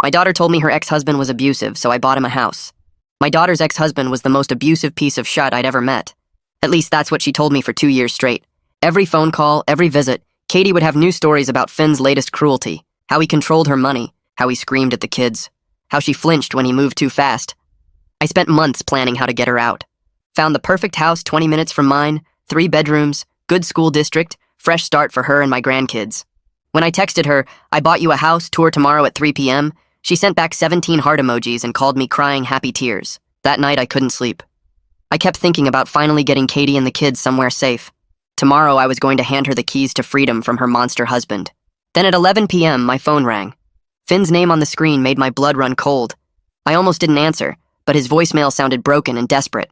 My daughter told me her ex-husband was abusive, so I bought him a house. My daughter's ex-husband was the most abusive piece of shit I'd ever met. At least that's what she told me for 2 years straight. Every phone call, every visit, Katie would have new stories about Finn's latest cruelty, how he controlled her money, how he screamed at the kids, how she flinched when he moved too fast. I spent months planning how to get her out. Found the perfect house 20 minutes from mine, 3 bedrooms, good school district, fresh start for her and my grandkids. When I texted her, "I bought you a house, tour tomorrow at 3 p.m., she sent back 17 heart emojis and called me crying happy tears. That night I couldn't sleep. I kept thinking about finally getting Katie and the kids somewhere safe. Tomorrow I was going to hand her the keys to freedom from her monster husband. Then at 11 p.m. my phone rang. Finn's name on the screen made my blood run cold. I almost didn't answer, but his voicemail sounded broken and desperate.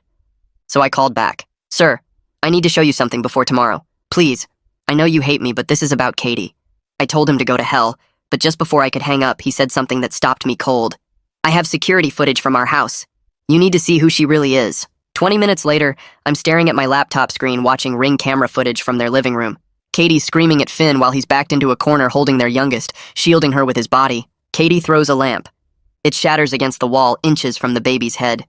So I called back. "Sir, I need to show you something before tomorrow. Please. I know you hate me, but this is about Katie." I told him to go to hell, but just before I could hang up, he said something that stopped me cold. "I have security footage from our house. You need to see who she really is." 20 minutes later, I'm staring at my laptop screen watching Ring camera footage from their living room. Katie's screaming at Finn while he's backed into a corner holding their youngest, shielding her with his body. Katie throws a lamp. It shatters against the wall inches from the baby's head.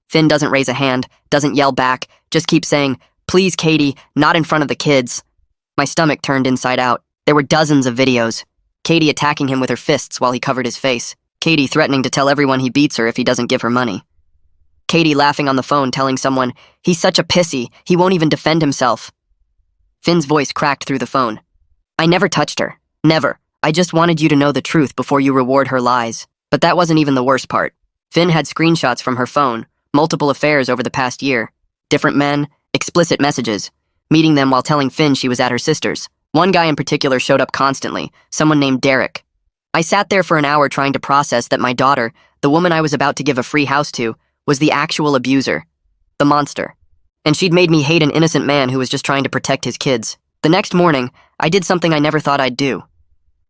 Finn doesn't raise a hand, doesn't yell back, just keeps saying, "Please, Katie, not in front of the kids." My stomach turned inside out. There were dozens of videos. Katie attacking him with her fists while he covered his face. Katie threatening to tell everyone he beats her if he doesn't give her money. Katie laughing on the phone telling someone, "He's such a pissy, he won't even defend himself." Finn's voice cracked through the phone. "I never touched her. Never. I just wanted you to know the truth before you reward her lies." But that wasn't even the worst part. Finn had screenshots from her phone, multiple affairs over the past year, different men, explicit messages, meeting them while telling Finn she was at her sister's. One guy in particular showed up constantly, someone named Derek. I sat there for an hour trying to process that my daughter, the woman I was about to give a free house to, was the actual abuser, the monster. And she'd made me hate an innocent man who was just trying to protect his kids. The next morning, I did something I never thought I'd do.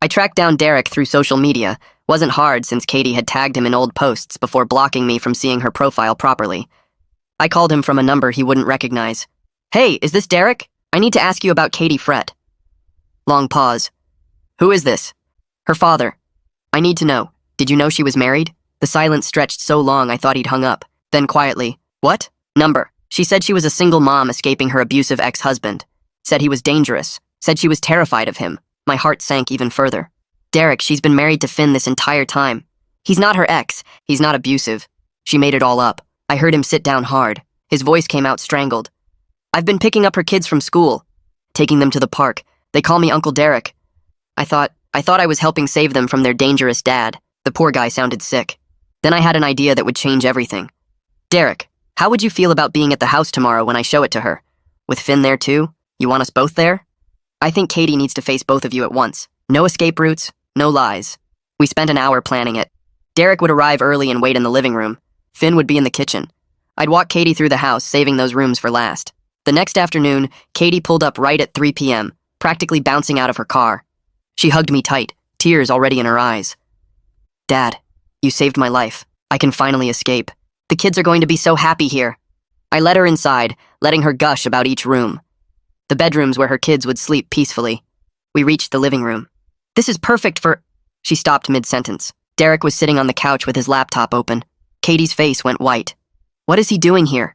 I tracked down Derek through social media. Wasn't hard since Katie had tagged him in old posts before blocking me from seeing her profile properly. I called him from a number he wouldn't recognize. "Hey, is this Derek? I need to ask you about Katie Fret." Long pause. "Who is this?" "Her father." "I need to know. Did you know she was married?" The silence stretched so long I thought he'd hung up. Then quietly, "What?" "Number. She said she was a single mom escaping her abusive ex-husband. Said he was dangerous. Said she was terrified of him." My heart sank even further. "Derek, she's been married to Finn this entire time. He's not her ex. He's not abusive. She made it all up." I heard him sit down hard. His voice came out strangled. "I've been picking up her kids from school, taking them to the park. They call me Uncle Derek. I thought I was helping save them from their dangerous dad." The poor guy sounded sick. Then I had an idea that would change everything. "Derek, how would you feel about being at the house tomorrow when I show it to her? With Finn there too? You want us both there? I think Katie needs to face both of you at once. No escape routes, no lies." We spent an hour planning it. Derek would arrive early and wait in the living room. Finn would be in the kitchen. I'd walk Katie through the house, saving those rooms for last. The next afternoon, Katie pulled up right at 3 p.m., practically bouncing out of her car. She hugged me tight, tears already in her eyes. "Dad, you saved my life. I can finally escape. The kids are going to be so happy here." I led her inside, letting her gush about each room. The bedrooms where her kids would sleep peacefully. We reached the living room. "This is perfect for—" She stopped mid-sentence. Derek was sitting on the couch with his laptop open. Katie's face went white. "What is he doing here?"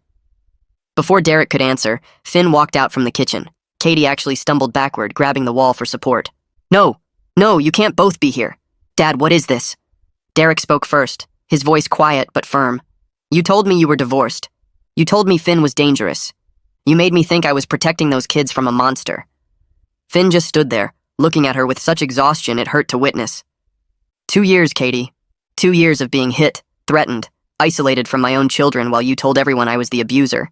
Before Derek could answer, Finn walked out from the kitchen. Katie actually stumbled backward, grabbing the wall for support. No, you can't both be here." "Dad, what is this?" Derek spoke first, his voice quiet but firm. "You told me you were divorced. You told me Finn was dangerous. You made me think I was protecting those kids from a monster." Finn just stood there, looking at her with such exhaustion it hurt to witness. 2 years, Katie. 2 years of being hit, threatened, isolated from my own children while you told everyone I was the abuser."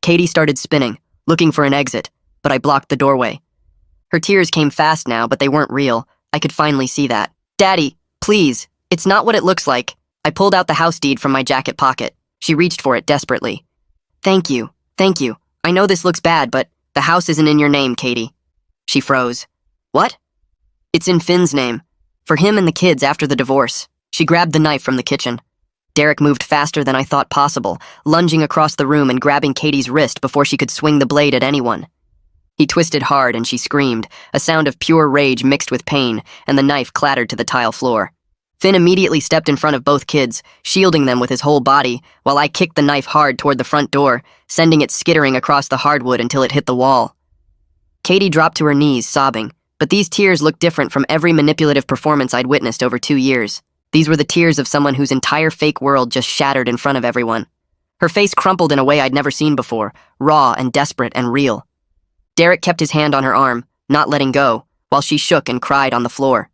Katie started spinning, looking for an exit, but I blocked the doorway. Her tears came fast now, but they weren't real. I could finally see that. "Daddy, please, it's not what it looks like." I pulled out the house deed from my jacket pocket. She reached for it desperately. Thank you. I know this looks bad, but the house isn't in your name, Katie." She froze. "What?" "It's in Finn's name. For him and the kids after the divorce." She grabbed the knife from the kitchen. Derek moved faster than I thought possible, lunging across the room and grabbing Katie's wrist before she could swing the blade at anyone. He twisted hard and she screamed, a sound of pure rage mixed with pain, and the knife clattered to the tile floor. Finn immediately stepped in front of both kids, shielding them with his whole body, while I kicked the knife hard toward the front door, sending it skittering across the hardwood until it hit the wall. Katie dropped to her knees, sobbing, but these tears looked different from every manipulative performance I'd witnessed over 2 years. These were the tears of someone whose entire fake world just shattered in front of everyone. Her face crumpled in a way I'd never seen before, raw and desperate and real. Derek kept his hand on her arm, not letting go, while she shook and cried on the floor.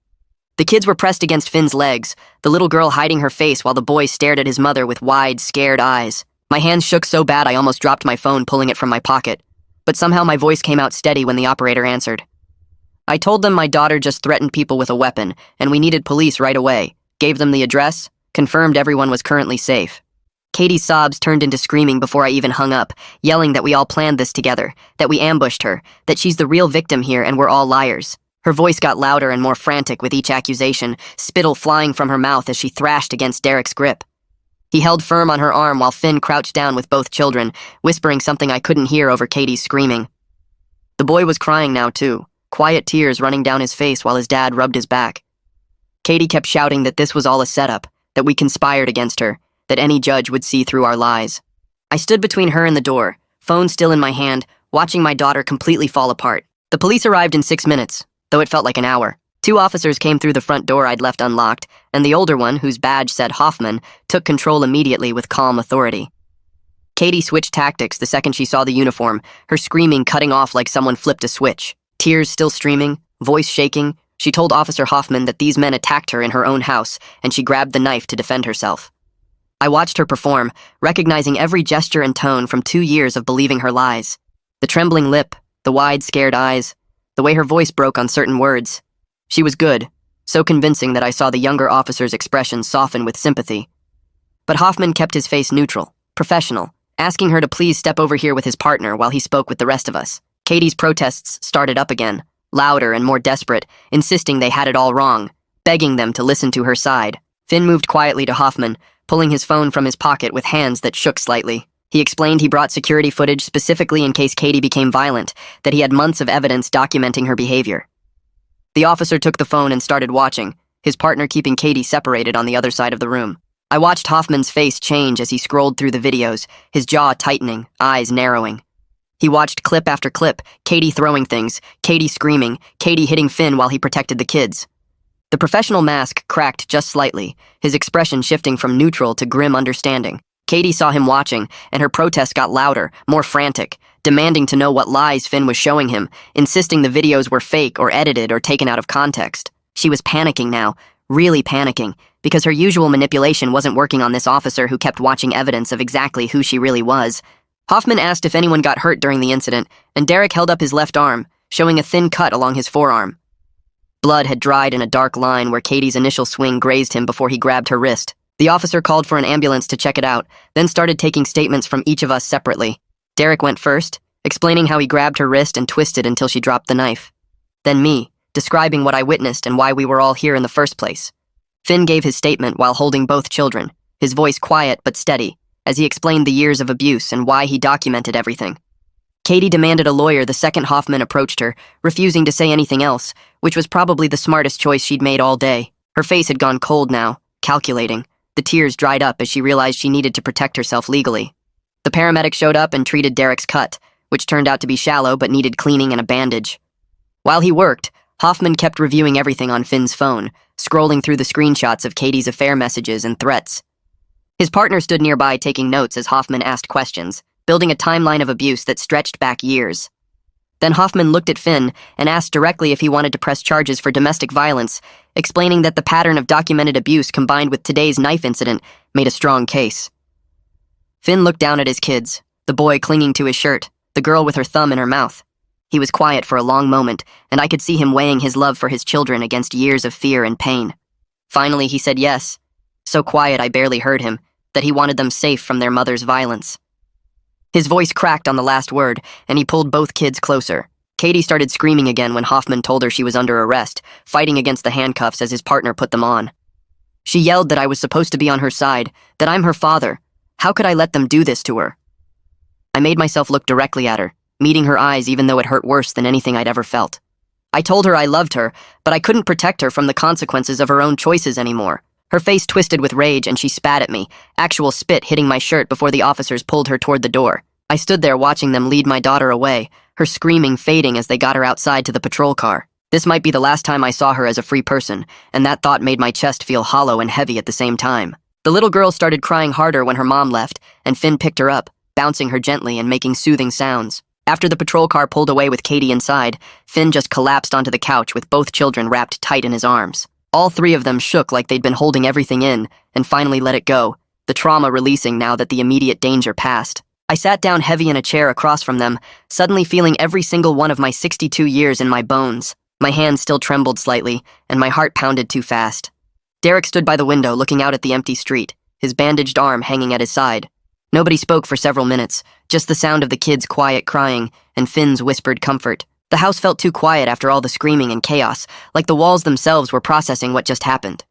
The kids were pressed against Finn's legs, the little girl hiding her face while the boy stared at his mother with wide, scared eyes. My hands shook so bad I almost dropped my phone, pulling it from my pocket. But somehow my voice came out steady when the operator answered. I told them my daughter just threatened people with a weapon, and we needed police right away. Gave them the address, confirmed everyone was currently safe. Katie's sobs turned into screaming before I even hung up, yelling that we all planned this together, that we ambushed her, that she's the real victim here and we're all liars. Her voice got louder and more frantic with each accusation, spittle flying from her mouth as she thrashed against Derek's grip. He held firm on her arm while Finn crouched down with both children, whispering something I couldn't hear over Katie's screaming. The boy was crying now too, quiet tears running down his face while his dad rubbed his back. Katie kept shouting that this was all a setup, that we conspired against her, that any judge would see through our lies. I stood between her and the door, phone still in my hand, watching my daughter completely fall apart. The police arrived in 6 minutes, though it felt like an hour. 2 officers came through the front door I'd left unlocked, and the older one, whose badge said Hoffman, took control immediately with calm authority. Katie switched tactics the second she saw the uniform, her screaming cutting off like someone flipped a switch. Tears still streaming, voice shaking, she told Officer Hoffman that these men attacked her in her own house, and she grabbed the knife to defend herself. I watched her perform, recognizing every gesture and tone from 2 years of believing her lies. The trembling lip, the wide, scared eyes, the way her voice broke on certain words. She was good, so convincing that I saw the younger officer's expression soften with sympathy. But Hoffman kept his face neutral, professional, asking her to please step over here with his partner while he spoke with the rest of us. Katie's protests started up again, louder and more desperate, insisting they had it all wrong, begging them to listen to her side. Finn moved quietly to Hoffman, pulling his phone from his pocket with hands that shook slightly. He explained he brought security footage specifically in case Katie became violent, that he had months of evidence documenting her behavior. The officer took the phone and started watching, his partner keeping Katie separated on the other side of the room. I watched Hoffman's face change as he scrolled through the videos, his jaw tightening, eyes narrowing. He watched clip after clip, Katie throwing things, Katie screaming, Katie hitting Finn while he protected the kids. The professional mask cracked just slightly, his expression shifting from neutral to grim understanding. Katie saw him watching, and her protest got louder, more frantic, demanding to know what lies Finn was showing him, insisting the videos were fake or edited or taken out of context. She was panicking now, really panicking, because her usual manipulation wasn't working on this officer who kept watching evidence of exactly who she really was. Hoffman asked if anyone got hurt during the incident, and Derek held up his left arm, showing a thin cut along his forearm. Blood had dried in a dark line where Katie's initial swing grazed him before he grabbed her wrist. The officer called for an ambulance to check it out, then started taking statements from each of us separately. Derek went first, explaining how he grabbed her wrist and twisted until she dropped the knife. Then me, describing what I witnessed and why we were all here in the first place. Finn gave his statement while holding both children, his voice quiet but steady, as he explained the years of abuse and why he documented everything. Katie demanded a lawyer the second Hoffman approached her, refusing to say anything else, which was probably the smartest choice she'd made all day. Her face had gone cold now, calculating. The tears dried up as she realized she needed to protect herself legally. The paramedic showed up and treated Derek's cut, which turned out to be shallow but needed cleaning and a bandage. While he worked, Hoffman kept reviewing everything on Finn's phone, scrolling through the screenshots of Katie's affair messages and threats. His partner stood nearby taking notes as Hoffman asked questions, building a timeline of abuse that stretched back years. Then Hoffman looked at Finn and asked directly if he wanted to press charges for domestic violence, explaining that the pattern of documented abuse combined with today's knife incident made a strong case. Finn looked down at his kids, the boy clinging to his shirt, the girl with her thumb in her mouth. He was quiet for a long moment, and I could see him weighing his love for his children against years of fear and pain. Finally, he said yes, so quiet I barely heard him, that he wanted them safe from their mother's violence. His voice cracked on the last word, and he pulled both kids closer. Katie started screaming again when Hoffman told her she was under arrest, fighting against the handcuffs as his partner put them on. She yelled that I was supposed to be on her side, that I'm her father. How could I let them do this to her? I made myself look directly at her, meeting her eyes even though it hurt worse than anything I'd ever felt. I told her I loved her, but I couldn't protect her from the consequences of her own choices anymore. Her face twisted with rage and she spat at me, actual spit hitting my shirt before the officers pulled her toward the door. I stood there watching them lead my daughter away, her screaming fading as they got her outside to the patrol car. This might be the last time I saw her as a free person, and that thought made my chest feel hollow and heavy at the same time. The little girl started crying harder when her mom left, and Finn picked her up, bouncing her gently and making soothing sounds. After the patrol car pulled away with Katie inside, Finn just collapsed onto the couch with both children wrapped tight in his arms. All three of them shook like they'd been holding everything in, and finally let it go, the trauma releasing now that the immediate danger passed. I sat down heavy in a chair across from them, suddenly feeling every single one of my 62 years in my bones. My hands still trembled slightly, and my heart pounded too fast. Derek stood by the window looking out at the empty street, his bandaged arm hanging at his side. Nobody spoke for several minutes, just the sound of the kids' quiet crying and Finn's whispered comfort. The house felt too quiet after all the screaming and chaos, like the walls themselves were processing what just happened.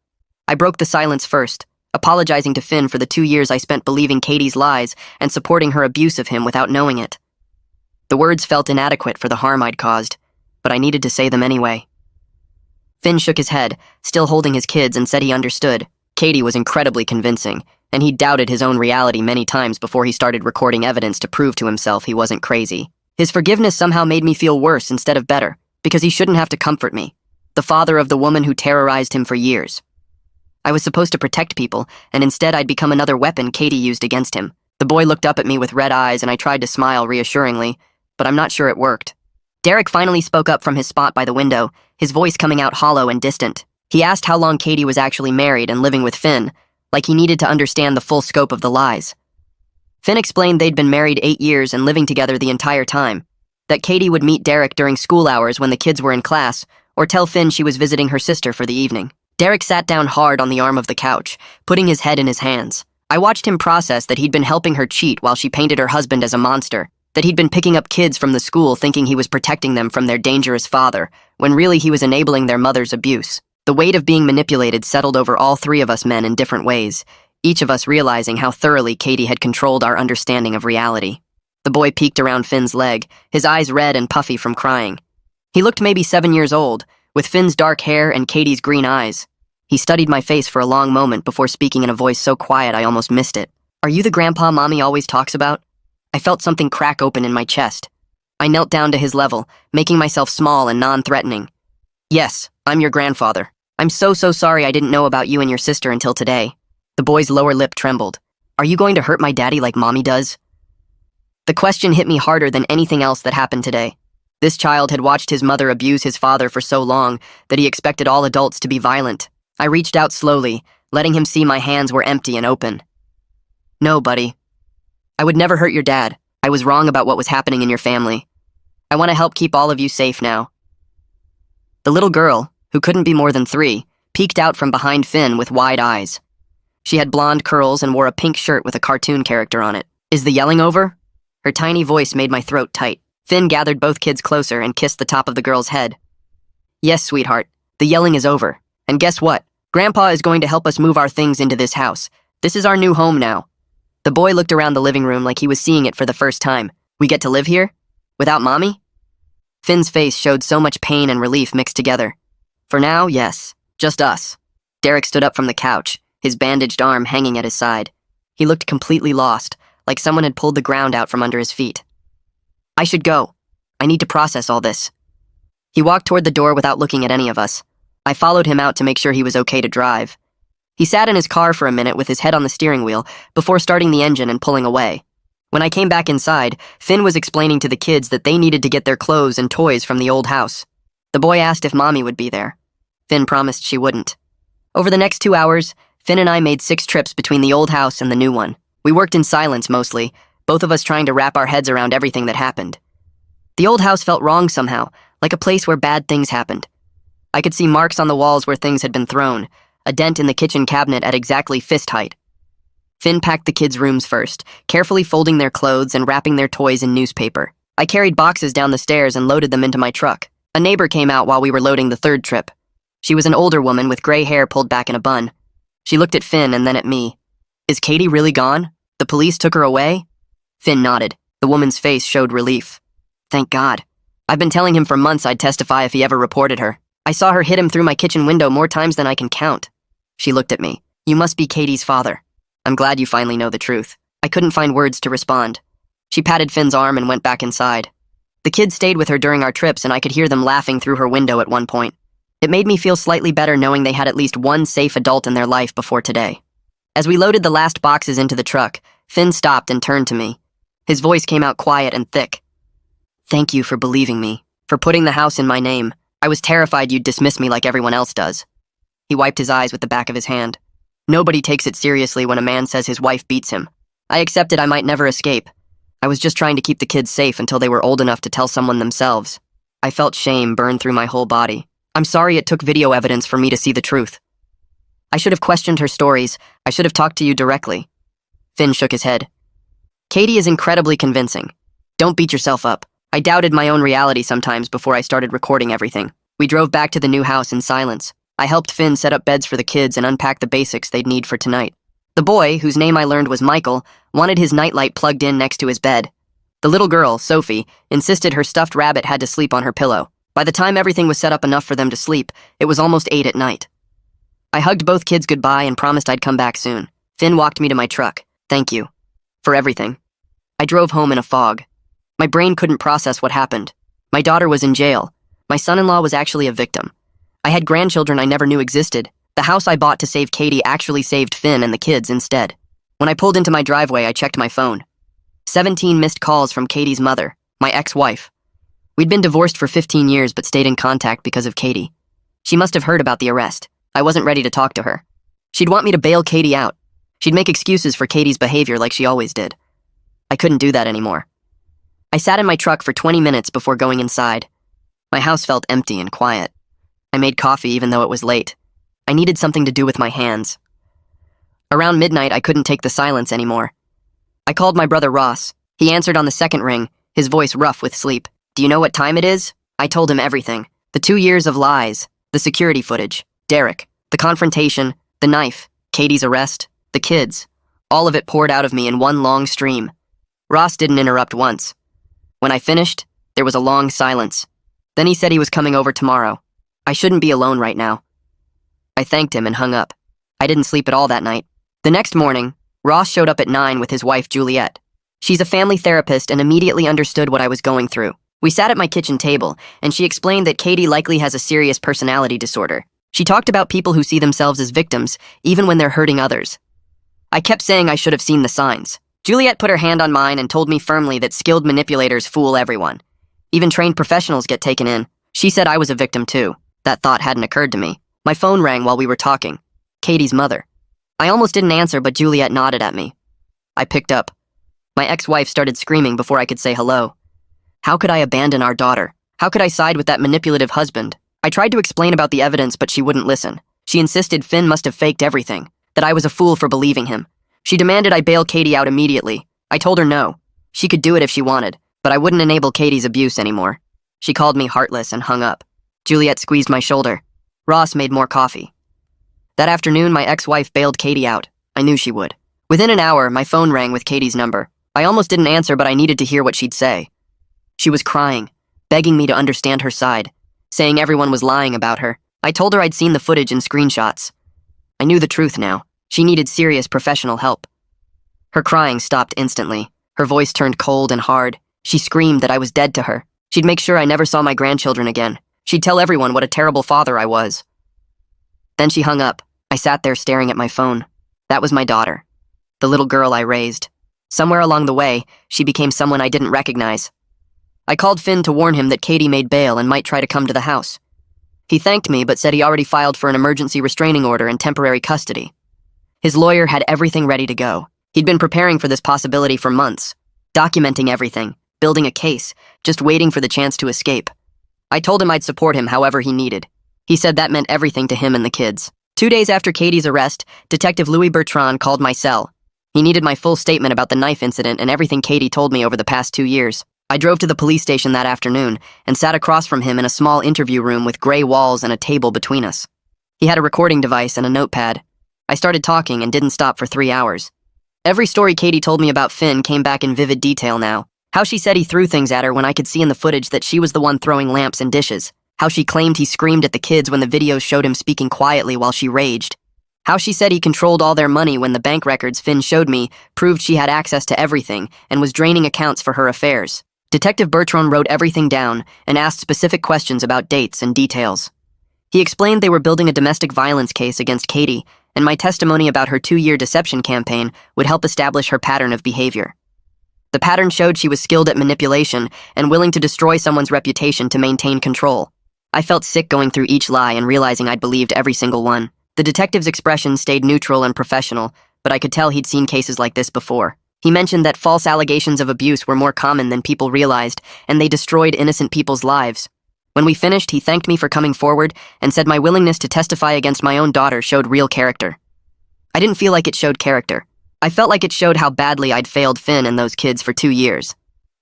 I broke the silence first, apologizing to Finn for the 2 years I spent believing Katie's lies and supporting her abuse of him without knowing it. The words felt inadequate for the harm I'd caused, but I needed to say them anyway. Finn shook his head, still holding his kids, and said he understood. Katie was incredibly convincing, and he doubted his own reality many times before he started recording evidence to prove to himself he wasn't crazy. His forgiveness somehow made me feel worse instead of better, because he shouldn't have to comfort me, the father of the woman who terrorized him for years. I was supposed to protect people, and instead I'd become another weapon Katie used against him. The boy looked up at me with red eyes, and I tried to smile reassuringly, but I'm not sure it worked. Derek finally spoke up from his spot by the window, his voice coming out hollow and distant. He asked how long Katie was actually married and living with Finn, like he needed to understand the full scope of the lies. Finn explained they'd been married 8 years and living together the entire time, that Katie would meet Derek during school hours when the kids were in class, or tell Finn she was visiting her sister for the evening. Derek sat down hard on the arm of the couch, putting his head in his hands. I watched him process that he'd been helping her cheat while she painted her husband as a monster, that he'd been picking up kids from the school thinking he was protecting them from their dangerous father, when really he was enabling their mother's abuse. The weight of being manipulated settled over all three of us men in different ways, each of us realizing how thoroughly Katie had controlled our understanding of reality. The boy peeked around Finn's leg, his eyes red and puffy from crying. He looked maybe 7 years old, with Finn's dark hair and Katie's green eyes. He studied my face for a long moment before speaking in a voice so quiet I almost missed it. "Are you the grandpa Mommy always talks about?" I felt something crack open in my chest. I knelt down to his level, making myself small and non-threatening. "Yes, I'm your grandfather. I'm so sorry I didn't know about you and your sister until today." The boy's lower lip trembled. "Are you going to hurt my daddy like Mommy does?" The question hit me harder than anything else that happened today. This child had watched his mother abuse his father for so long that he expected all adults to be violent. I reached out slowly, letting him see my hands were empty and open. "No, buddy. I would never hurt your dad. I was wrong about what was happening in your family. I want to help keep all of you safe now." The little girl, who couldn't be more than 3, peeked out from behind Finn with wide eyes. She had blonde curls and wore a pink shirt with a cartoon character on it. "Is the yelling over?" Her tiny voice made my throat tight. Finn gathered both kids closer and kissed the top of the girl's head. "Yes, sweetheart, the yelling is over. And guess what? Grandpa is going to help us move our things into this house. This is our new home now." The boy looked around the living room like he was seeing it for the first time. "We get to live here? Without Mommy?" Finn's face showed so much pain and relief mixed together. "For now, yes. Just us." Derek stood up from the couch, his bandaged arm hanging at his side. He looked completely lost, like someone had pulled the ground out from under his feet. "I should go. I need to process all this." He walked toward the door without looking at any of us. I followed him out to make sure he was okay to drive. He sat in his car for a minute with his head on the steering wheel before starting the engine and pulling away. When I came back inside, Finn was explaining to the kids that they needed to get their clothes and toys from the old house. The boy asked if Mommy would be there. Finn promised she wouldn't. Over the next 2 hours, Finn and I made 6 trips between the old house and the new one. We worked in silence mostly, both of us trying to wrap our heads around everything that happened. The old house felt wrong somehow, like a place where bad things happened. I could see marks on the walls where things had been thrown, a dent in the kitchen cabinet at exactly fist height. Finn packed the kids' rooms first, carefully folding their clothes and wrapping their toys in newspaper. I carried boxes down the stairs and loaded them into my truck. A neighbor came out while we were loading the 3rd trip. She was an older woman with gray hair pulled back in a bun. She looked at Finn and then at me. "Is Katie really gone? The police took her away?" Finn nodded. The woman's face showed relief. "Thank God. I've been telling him for months I'd testify if he ever reported her. I saw her hit him through my kitchen window more times than I can count." She looked at me. You must be Katie's father. I'm glad you finally know the truth. I couldn't find words to respond. She patted Finn's arm and went back inside. The kids stayed with her during our trips, and I could hear them laughing through her window at one point. It made me feel slightly better knowing they had at least one safe adult in their life before today. As we loaded the last boxes into the truck, Finn stopped and turned to me. His voice came out quiet and thick. Thank you for believing me, for putting the house in my name. I was terrified you'd dismiss me like everyone else does. He wiped his eyes with the back of his hand. Nobody takes it seriously when a man says his wife beats him. I accepted I might never escape. I was just trying to keep the kids safe until they were old enough to tell someone themselves. I felt shame burn through my whole body. I'm sorry it took video evidence for me to see the truth. I should have questioned her stories. I should have talked to you directly. Finn shook his head. Katie is incredibly convincing. Don't beat yourself up. I doubted my own reality sometimes before I started recording everything. We drove back to the new house in silence. I helped Finn set up beds for the kids and unpack the basics they'd need for tonight. The boy, whose name I learned was Michael, wanted his nightlight plugged in next to his bed. The little girl, Sophie, insisted her stuffed rabbit had to sleep on her pillow. By the time everything was set up enough for them to sleep, it was almost 8 at night. I hugged both kids goodbye and promised I'd come back soon. Finn walked me to my truck. Thank you. For everything. I drove home in a fog. My brain couldn't process what happened. My daughter was in jail. My son-in-law was actually a victim. I had grandchildren I never knew existed. The house I bought to save Katie actually saved Finn and the kids instead. When I pulled into my driveway, I checked my phone. 17 missed calls from Katie's mother, my ex-wife. We'd been divorced for 15 years but stayed in contact because of Katie. She must have heard about the arrest. I wasn't ready to talk to her. She'd want me to bail Katie out. She'd make excuses for Katie's behavior like she always did. I couldn't do that anymore. I sat in my truck for 20 minutes before going inside. My house felt empty and quiet. I made coffee even though it was late. I needed something to do with my hands. Around midnight, I couldn't take the silence anymore. I called my brother Ross. He answered on the second ring, his voice rough with sleep. Do you know what time it is? I told him everything. The 2 years of lies, the security footage, Derek, the confrontation, the knife, Katie's arrest, the kids. All of it poured out of me in one long stream. Ross didn't interrupt once. When I finished, there was a long silence. Then he said he was coming over tomorrow. I shouldn't be alone right now. I thanked him and hung up. I didn't sleep at all that night. The next morning, Ross showed up at 9 with his wife Juliet. She's a family therapist and immediately understood what I was going through. We sat at my kitchen table, and she explained that Katie likely has a serious personality disorder. She talked about people who see themselves as victims, even when they're hurting others. I kept saying I should have seen the signs. Juliet put her hand on mine and told me firmly that skilled manipulators fool everyone. Even trained professionals get taken in. She said I was a victim too. That thought hadn't occurred to me. My phone rang while we were talking. Katie's mother. I almost didn't answer, but Juliet nodded at me. I picked up. My ex-wife started screaming before I could say hello. How could I abandon our daughter? How could I side with that manipulative husband? I tried to explain about the evidence, but she wouldn't listen. She insisted Finn must have faked everything, that I was a fool for believing him. She demanded I bail Katie out immediately. I told her no. She could do it if she wanted, but I wouldn't enable Katie's abuse anymore. She called me heartless and hung up. Juliet squeezed my shoulder. Ross made more coffee. That afternoon, my ex-wife bailed Katie out. I knew she would. Within an hour, my phone rang with Katie's number. I almost didn't answer, but I needed to hear what she'd say. She was crying, begging me to understand her side, saying everyone was lying about her. I told her I'd seen the footage and screenshots. I knew the truth now. She needed serious professional help. Her crying stopped instantly. Her voice turned cold and hard. She screamed that I was dead to her. She'd make sure I never saw my grandchildren again. She'd tell everyone what a terrible father I was. Then she hung up. I sat there staring at my phone. That was my daughter, the little girl I raised. Somewhere along the way, she became someone I didn't recognize. I called Finn to warn him that Katie made bail and might try to come to the house. He thanked me but said he already filed for an emergency restraining order and temporary custody. His lawyer had everything ready to go. He'd been preparing for this possibility for months, documenting everything, building a case, just waiting for the chance to escape. I told him I'd support him however he needed. He said that meant everything to him and the kids. 2 days after Katie's arrest, Detective Louis Bertrand called my cell. He needed my full statement about the knife incident and everything Katie told me over the past 2 years. I drove to the police station that afternoon and sat across from him in a small interview room with gray walls and a table between us. He had a recording device and a notepad. I started talking and didn't stop for 3 hours. Every story Katie told me about Finn came back in vivid detail now. How she said he threw things at her when I could see in the footage that she was the one throwing lamps and dishes. How she claimed he screamed at the kids when the videos showed him speaking quietly while she raged. How she said he controlled all their money when the bank records Finn showed me proved she had access to everything and was draining accounts for her affairs. Detective Bertrand wrote everything down and asked specific questions about dates and details. He explained they were building a domestic violence case against Katie, and my testimony about her 2-year deception campaign would help establish her pattern of behavior. The pattern showed she was skilled at manipulation and willing to destroy someone's reputation to maintain control. I felt sick going through each lie and realizing I'd believed every single one. The detective's expression stayed neutral and professional, but I could tell he'd seen cases like this before. He mentioned that false allegations of abuse were more common than people realized, and they destroyed innocent people's lives. When we finished, he thanked me for coming forward and said my willingness to testify against my own daughter showed real character. I didn't feel like it showed character. I felt like it showed how badly I'd failed Finn and those kids for 2 years.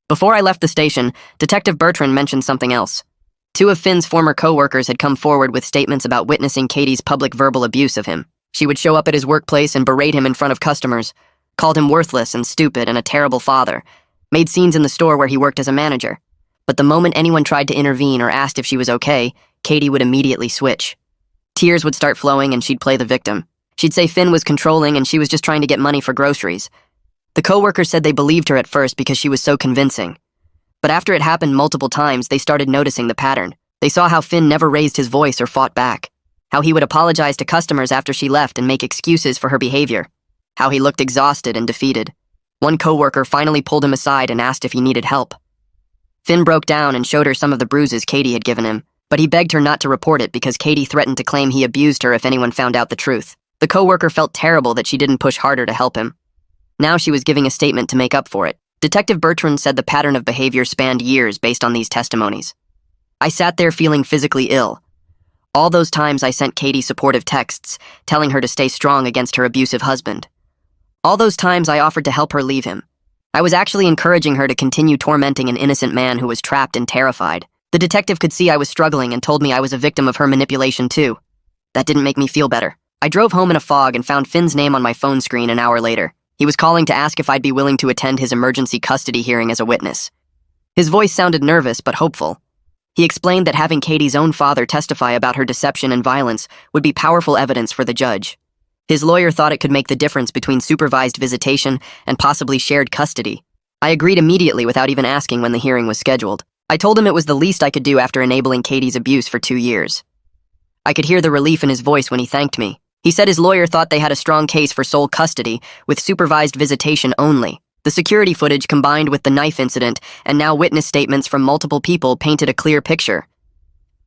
Before I left the station, Detective Bertrand mentioned something else. 2 of Finn's former co-workers had come forward with statements about witnessing Katie's public verbal abuse of him. She would show up at his workplace and berate him in front of customers, called him worthless and stupid and a terrible father, made scenes in the store where he worked as a manager. But the moment anyone tried to intervene or asked if she was okay, Katie would immediately switch. Tears would start flowing and she'd play the victim. She'd say Finn was controlling and she was just trying to get money for groceries. The co-workers said they believed her at first because she was so convincing. But after it happened multiple times, they started noticing the pattern. They saw how Finn never raised his voice or fought back, how he would apologize to customers after she left and make excuses for her behavior, how he looked exhausted and defeated. One co-worker finally pulled him aside and asked if he needed help. Finn broke down and showed her some of the bruises Katie had given him, but he begged her not to report it because Katie threatened to claim he abused her if anyone found out the truth. The co-worker felt terrible that she didn't push harder to help him. Now she was giving a statement to make up for it. Detective Bertrand said the pattern of behavior spanned years based on these testimonies. I sat there feeling physically ill. All those times I sent Katie supportive texts, telling her to stay strong against her abusive husband. All those times I offered to help her leave him. I was actually encouraging her to continue tormenting an innocent man who was trapped and terrified. The detective could see I was struggling and told me I was a victim of her manipulation too. That didn't make me feel better. I drove home in a fog and found Finn's name on my phone screen an hour later. He was calling to ask if I'd be willing to attend his emergency custody hearing as a witness. His voice sounded nervous but hopeful. He explained that having Katie's own father testify about her deception and violence would be powerful evidence for the judge. His lawyer thought it could make the difference between supervised visitation and possibly shared custody. I agreed immediately without even asking when the hearing was scheduled. I told him it was the least I could do after enabling Katie's abuse for 2 years. I could hear the relief in his voice when he thanked me. He said his lawyer thought they had a strong case for sole custody, with supervised visitation only. The security footage combined with the knife incident and now witness statements from multiple people painted a clear picture.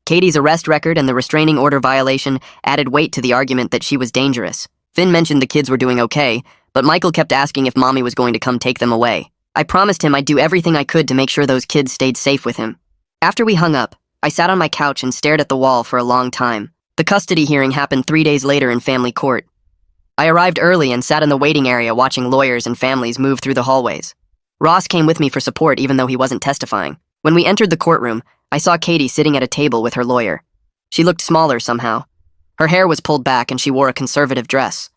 Katie's arrest record and the restraining order violation added weight to the argument that she was dangerous. Finn mentioned the kids were doing okay, but Michael kept asking if Mommy was going to come take them away. I promised him I'd do everything I could to make sure those kids stayed safe with him. After we hung up, I sat on my couch and stared at the wall for a long time. The custody hearing happened 3 days later in family court. I arrived early and sat in the waiting area watching lawyers and families move through the hallways. Ross came with me for support even though he wasn't testifying. When we entered the courtroom, I saw Katie sitting at a table with her lawyer. She looked smaller somehow. Her hair was pulled back and she wore a conservative dress.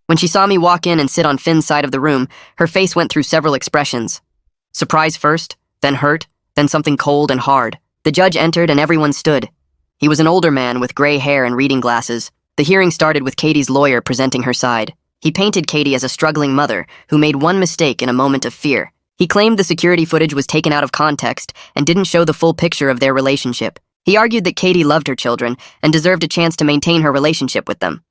When she saw me walk in and sit on Finn's side of the room, her face went through several expressions. Surprise first, then hurt, then something cold and hard. The judge entered and everyone stood. He was an older man with gray hair and reading glasses. The hearing started with Katie's lawyer presenting her side. He painted Katie as a struggling mother who made one mistake in a moment of fear. He claimed the security footage was taken out of context and didn't show the full picture of their relationship. He argued that Katie loved her children and deserved a chance to maintain her relationship with them.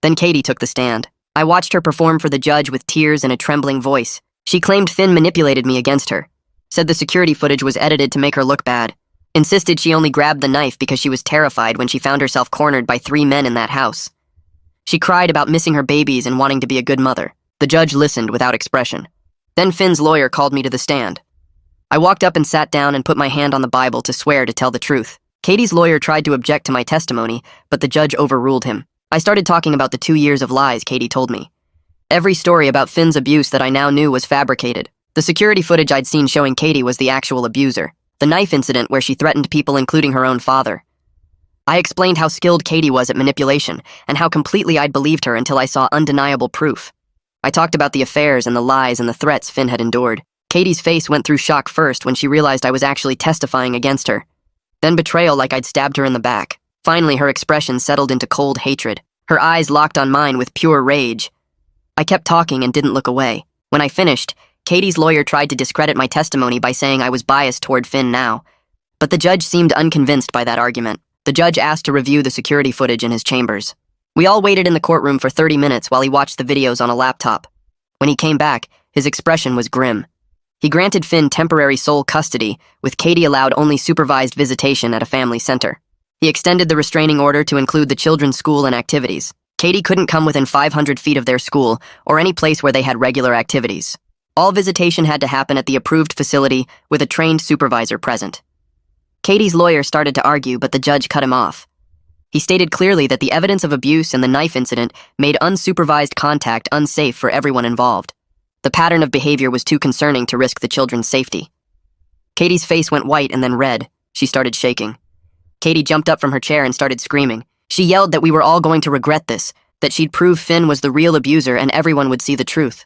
Then Katie took the stand. I watched her perform for the judge with tears and a trembling voice. She claimed Finn manipulated me against her, said the security footage was edited to make her look bad, insisted she only grabbed the knife because she was terrified when she found herself cornered by 3 men in that house. She cried about missing her babies and wanting to be a good mother. The judge listened without expression. Then Finn's lawyer called me to the stand. I walked up and sat down and put my hand on the Bible to swear to tell the truth. Katie's lawyer tried to object to my testimony, but the judge overruled him. I started talking about the 2 years of lies Katie told me. Every story about Finn's abuse that I now knew was fabricated. The security footage I'd seen showing Katie was the actual abuser. The knife incident where she threatened people including her own father. I explained how skilled Katie was at manipulation and how completely I'd believed her until I saw undeniable proof. I talked about the affairs and the lies and the threats Finn had endured. Katie's face went through shock first when she realized I was actually testifying against her. Then betrayal like I'd stabbed her in the back. Finally, her expression settled into cold hatred. Her eyes locked on mine with pure rage. I kept talking and didn't look away. When I finished, Katie's lawyer tried to discredit my testimony by saying I was biased toward Finn now. But the judge seemed unconvinced by that argument. The judge asked to review the security footage in his chambers. We all waited in the courtroom for 30 minutes while he watched the videos on a laptop. When he came back, his expression was grim. He granted Finn temporary sole custody, with Katie allowed only supervised visitation at a family center. He extended the restraining order to include the children's school and activities. Katie couldn't come within 500 feet of their school or any place where they had regular activities. All visitation had to happen at the approved facility with a trained supervisor present. Katie's lawyer started to argue, but the judge cut him off. He stated clearly that the evidence of abuse and the knife incident made unsupervised contact unsafe for everyone involved. The pattern of behavior was too concerning to risk the children's safety. Katie's face went white and then red. She started shaking. Katie jumped up from her chair and started screaming. She yelled that we were all going to regret this, that she'd prove Finn was the real abuser and everyone would see the truth.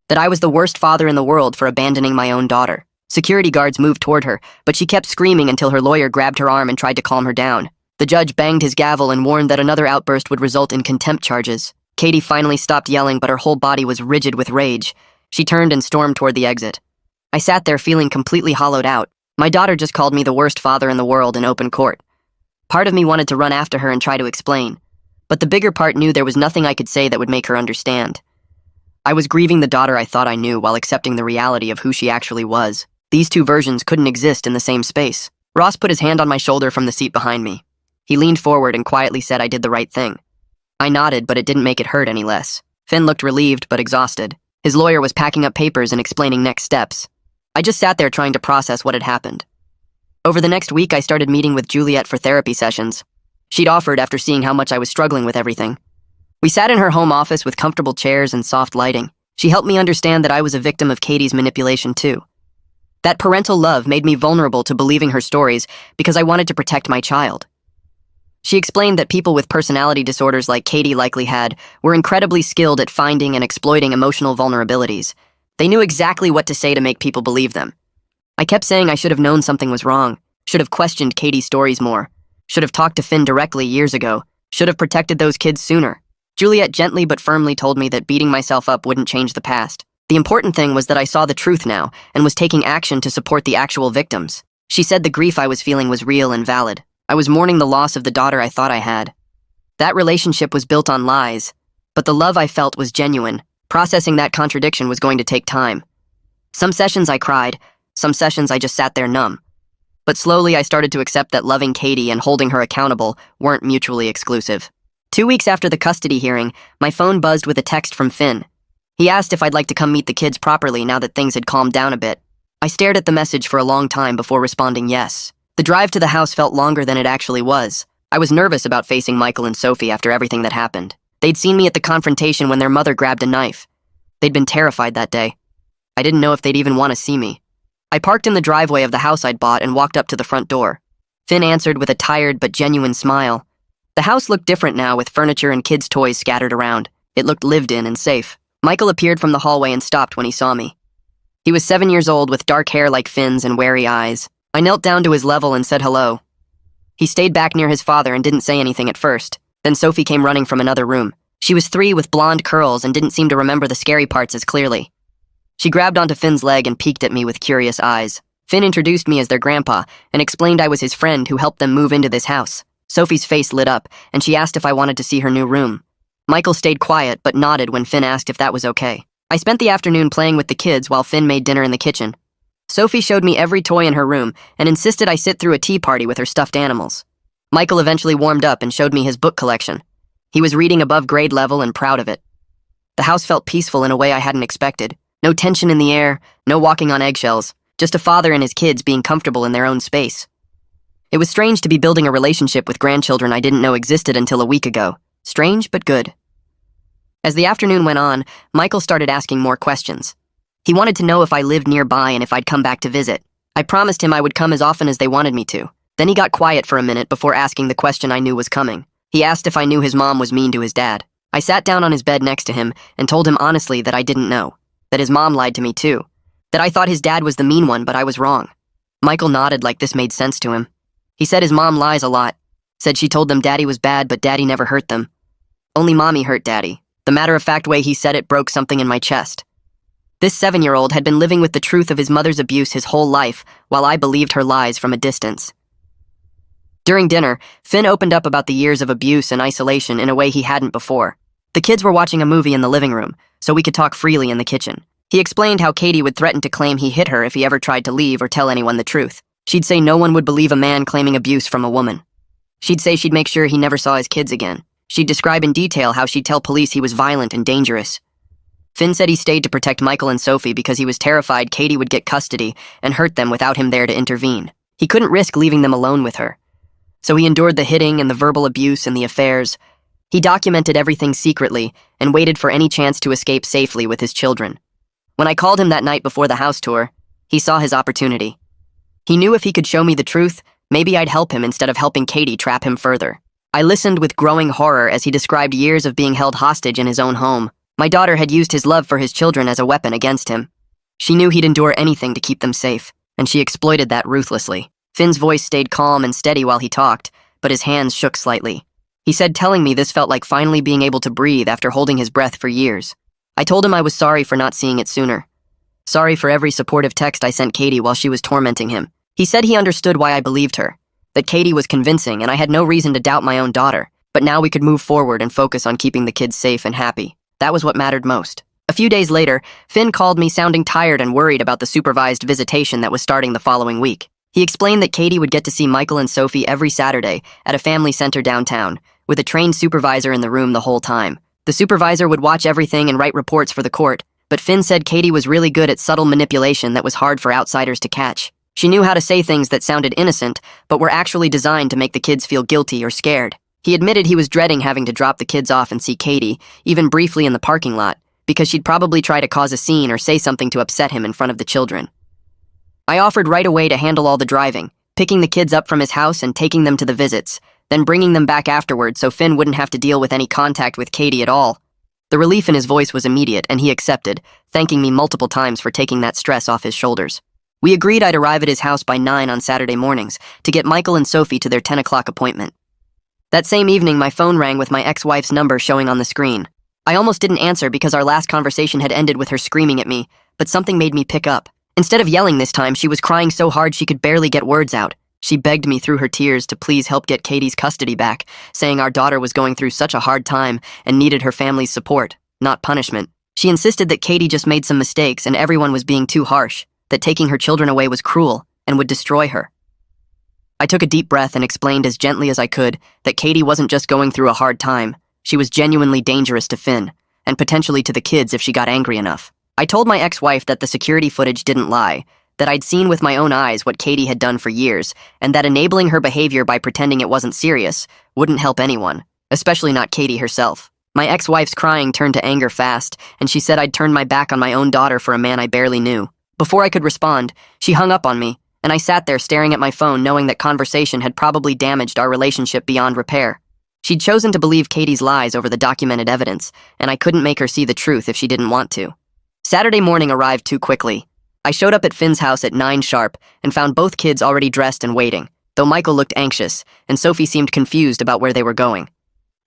That I was the worst father in the world for abandoning my own daughter. Security guards moved toward her, but she kept screaming until her lawyer grabbed her arm and tried to calm her down. The judge banged his gavel and warned that another outburst would result in contempt charges. Katie finally stopped yelling, but her whole body was rigid with rage. She turned and stormed toward the exit. I sat there feeling completely hollowed out. My daughter just called me the worst father in the world in open court. Part of me wanted to run after her and try to explain, but the bigger part knew there was nothing I could say that would make her understand. I was grieving the daughter I thought I knew while accepting the reality of who she actually was. These two versions couldn't exist in the same space. Ross put his hand on my shoulder from the seat behind me. He leaned forward and quietly said I did the right thing. I nodded, but it didn't make it hurt any less. Finn looked relieved but exhausted. His lawyer was packing up papers and explaining next steps. I just sat there trying to process what had happened. Over the next week, I started meeting with Juliet for therapy sessions. She'd offered after seeing how much I was struggling with everything. We sat in her home office with comfortable chairs and soft lighting. She helped me understand that I was a victim of Katie's manipulation too. That parental love made me vulnerable to believing her stories because I wanted to protect my child. She explained that people with personality disorders like Katie likely had were incredibly skilled at finding and exploiting emotional vulnerabilities. They knew exactly what to say to make people believe them. I kept saying I should have known something was wrong, should have questioned Katie's stories more, should have talked to Finn directly years ago, should have protected those kids sooner. Juliet gently but firmly told me that beating myself up wouldn't change the past. The important thing was that I saw the truth now and was taking action to support the actual victims. She said the grief I was feeling was real and valid. I was mourning the loss of the daughter I thought I had. That relationship was built on lies, but the love I felt was genuine. Processing that contradiction was going to take time. Some sessions I cried, some sessions I just sat there numb. But slowly I started to accept that loving Katie and holding her accountable weren't mutually exclusive. 2 weeks after the custody hearing, my phone buzzed with a text from Finn. He asked if I'd like to come meet the kids properly now that things had calmed down a bit. I stared at the message for a long time before responding yes. The drive to the house felt longer than it actually was. I was nervous about facing Michael and Sophie after everything that happened. They'd seen me at the confrontation when their mother grabbed a knife. They'd been terrified that day. I didn't know if they'd even want to see me. I parked in the driveway of the house I'd bought and walked up to the front door. Finn answered with a tired but genuine smile. The house looked different now, with furniture and kids' toys scattered around. It looked lived in and safe. Michael appeared from the hallway and stopped when he saw me. He was 7 years old with dark hair like Finn's and wary eyes. I knelt down to his level and said hello. He stayed back near his father and didn't say anything at first. Then Sophie came running from another room. She was 3 with blonde curls and didn't seem to remember the scary parts as clearly. She grabbed onto Finn's leg and peeked at me with curious eyes. Finn introduced me as their grandpa and explained I was his friend who helped them move into this house. Sophie's face lit up, and she asked if I wanted to see her new room. Michael stayed quiet but nodded when Finn asked if that was okay. I spent the afternoon playing with the kids while Finn made dinner in the kitchen. Sophie showed me every toy in her room and insisted I sit through a tea party with her stuffed animals. Michael eventually warmed up and showed me his book collection. He was reading above grade level and proud of it. The house felt peaceful in a way I hadn't expected. No tension in the air, no walking on eggshells, just a father and his kids being comfortable in their own space. It was strange to be building a relationship with grandchildren I didn't know existed until a week ago. Strange, but good. As the afternoon went on, Michael started asking more questions. He wanted to know if I lived nearby and if I'd come back to visit. I promised him I would come as often as they wanted me to. Then he got quiet for a minute before asking the question I knew was coming. He asked if I knew his mom was mean to his dad. I sat down on his bed next to him and told him honestly that I didn't know. That his mom lied to me too. That I thought his dad was the mean one, but I was wrong. Michael nodded like this made sense to him. He said his mom lies a lot. Said she told them daddy was bad, but daddy never hurt them. Only Mommy hurt Daddy. The matter-of-fact way he said it broke something in my chest. This 7-year-old had been living with the truth of his mother's abuse his whole life, while I believed her lies from a distance. During dinner, Finn opened up about the years of abuse and isolation in a way he hadn't before. The kids were watching a movie in the living room, so we could talk freely in the kitchen. He explained how Katie would threaten to claim he hit her if he ever tried to leave or tell anyone the truth. She'd say no one would believe a man claiming abuse from a woman. She'd say she'd make sure he never saw his kids again. She'd describe in detail how she'd tell police he was violent and dangerous. Finn said he stayed to protect Michael and Sophie because he was terrified Katie would get custody and hurt them without him there to intervene. He couldn't risk leaving them alone with her. So he endured the hitting and the verbal abuse and the affairs. He documented everything secretly and waited for any chance to escape safely with his children. When I called him that night before the house tour, he saw his opportunity. He knew if he could show me the truth, maybe I'd help him instead of helping Katie trap him further. I listened with growing horror as he described years of being held hostage in his own home. My daughter had used his love for his children as a weapon against him. She knew he'd endure anything to keep them safe, and she exploited that ruthlessly. Finn's voice stayed calm and steady while he talked, but his hands shook slightly. He said telling me this felt like finally being able to breathe after holding his breath for years. I told him I was sorry for not seeing it sooner. Sorry for every supportive text I sent Katie while she was tormenting him. He said he understood why I believed her, that Katie was convincing and I had no reason to doubt my own daughter, but now we could move forward and focus on keeping the kids safe and happy. That was what mattered most. A few days later, Finn called me sounding tired and worried about the supervised visitation that was starting the following week. He explained that Katie would get to see Michael and Sophie every Saturday at a family center downtown, with a trained supervisor in the room the whole time. The supervisor would watch everything and write reports for the court, but Finn said Katie was really good at subtle manipulation that was hard for outsiders to catch. She knew how to say things that sounded innocent, but were actually designed to make the kids feel guilty or scared. He admitted he was dreading having to drop the kids off and see Katie, even briefly in the parking lot, because she'd probably try to cause a scene or say something to upset him in front of the children. I offered right away to handle all the driving, picking the kids up from his house and taking them to the visits, then bringing them back afterward so Finn wouldn't have to deal with any contact with Katie at all. The relief in his voice was immediate, and he accepted, thanking me multiple times for taking that stress off his shoulders. We agreed I'd arrive at his house by 9 on Saturday mornings to get Michael and Sophie to their 10 o'clock appointment. That same evening, my phone rang with my ex-wife's number showing on the screen. I almost didn't answer because our last conversation had ended with her screaming at me, but something made me pick up. Instead of yelling this time, she was crying so hard she could barely get words out. She begged me through her tears to please help get Katie's custody back, saying our daughter was going through such a hard time and needed her family's support, not punishment. She insisted that Katie just made some mistakes and everyone was being too harsh, that taking her children away was cruel and would destroy her. I took a deep breath and explained as gently as I could that Katie wasn't just going through a hard time, she was genuinely dangerous to Finn, and potentially to the kids if she got angry enough. I told my ex-wife that the security footage didn't lie, that I'd seen with my own eyes what Katie had done for years, and that enabling her behavior by pretending it wasn't serious wouldn't help anyone, especially not Katie herself. My ex-wife's crying turned to anger fast, and she said I'd turned my back on my own daughter for a man I barely knew. Before I could respond, she hung up on me, and I sat there staring at my phone knowing that conversation had probably damaged our relationship beyond repair. She'd chosen to believe Katie's lies over the documented evidence, and I couldn't make her see the truth if she didn't want to. Saturday morning arrived too quickly. I showed up at Finn's house at 9 sharp and found both kids already dressed and waiting, though Michael looked anxious, and Sophie seemed confused about where they were going.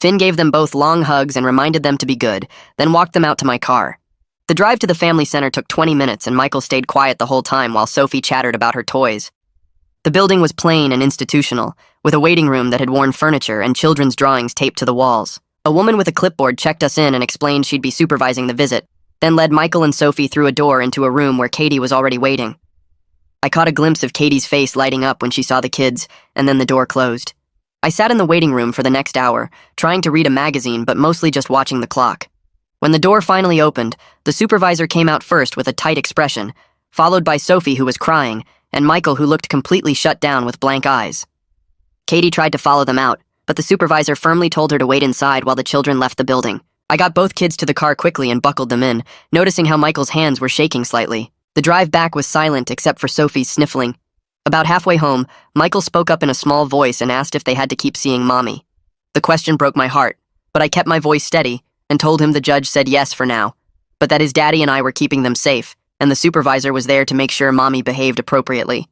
Finn gave them both long hugs and reminded them to be good, then walked them out to my car. The drive to the family center took 20 minutes and Michael stayed quiet the whole time while Sophie chattered about her toys. The building was plain and institutional, with a waiting room that had worn furniture and children's drawings taped to the walls. A woman with a clipboard checked us in and explained she'd be supervising the visit, then led Michael and Sophie through a door into a room where Katie was already waiting. I caught a glimpse of Katie's face lighting up when she saw the kids, and then the door closed. I sat in the waiting room for the next hour, trying to read a magazine but mostly just watching the clock. When the door finally opened, the supervisor came out first with a tight expression, followed by Sophie, who was crying, and Michael, who looked completely shut down with blank eyes. Katie tried to follow them out, but the supervisor firmly told her to wait inside while the children left the building. I got both kids to the car quickly and buckled them in, noticing how Michael's hands were shaking slightly. The drive back was silent except for Sophie's sniffling. About halfway home, Michael spoke up in a small voice and asked if they had to keep seeing Mommy. The question broke my heart, but I kept my voice steady and told him the judge said yes for now, but that his daddy and I were keeping them safe, and the supervisor was there to make sure Mommy behaved appropriately.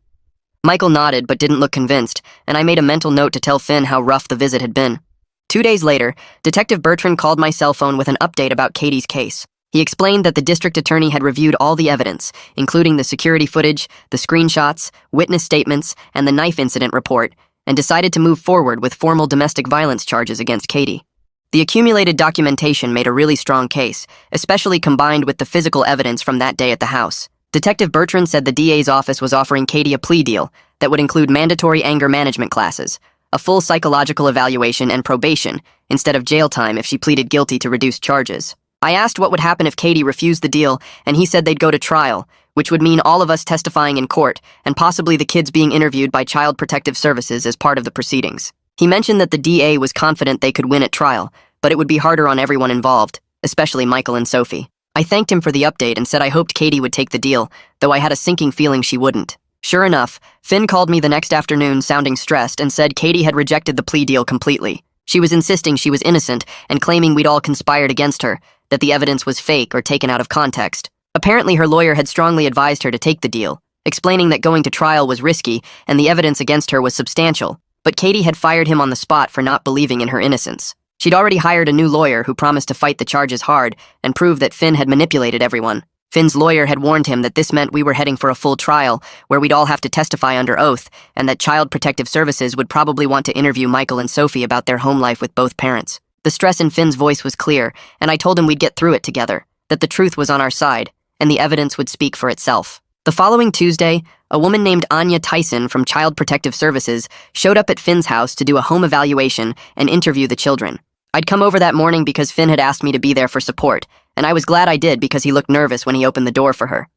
Michael nodded but didn't look convinced, and I made a mental note to tell Finn how rough the visit had been. 2 days later, Detective Bertrand called my cell phone with an update about Katie's case. He explained that the district attorney had reviewed all the evidence, including the security footage, the screenshots, witness statements, and the knife incident report, and decided to move forward with formal domestic violence charges against Katie. The accumulated documentation made a really strong case, especially combined with the physical evidence from that day at the house. Detective Bertrand said the DA's office was offering Katie a plea deal that would include mandatory anger management classes, a full psychological evaluation, and probation, instead of jail time if she pleaded guilty to reduced charges. I asked what would happen if Katie refused the deal, and he said they'd go to trial, which would mean all of us testifying in court, and possibly the kids being interviewed by Child Protective Services as part of the proceedings. He mentioned that the DA was confident they could win at trial, but it would be harder on everyone involved, especially Michael and Sophie. I thanked him for the update and said I hoped Katie would take the deal, though I had a sinking feeling she wouldn't. Sure enough, Finn called me the next afternoon sounding stressed and said Katie had rejected the plea deal completely. She was insisting she was innocent and claiming we'd all conspired against her, that the evidence was fake or taken out of context. Apparently her lawyer had strongly advised her to take the deal, explaining that going to trial was risky and the evidence against her was substantial, but Katie had fired him on the spot for not believing in her innocence. She'd already hired a new lawyer who promised to fight the charges hard and prove that Finn had manipulated everyone. Finn's lawyer had warned him that this meant we were heading for a full trial, where we'd all have to testify under oath, and that Child Protective Services would probably want to interview Michael and Sophie about their home life with both parents. The stress in Finn's voice was clear, and I told him we'd get through it together, that the truth was on our side, and the evidence would speak for itself. The following Tuesday, a woman named Anya Tyson from Child Protective Services showed up at Finn's house to do a home evaluation and interview the children. I'd come over that morning because Finn had asked me to be there for support, and I was glad I did because he looked nervous when he opened the door for her.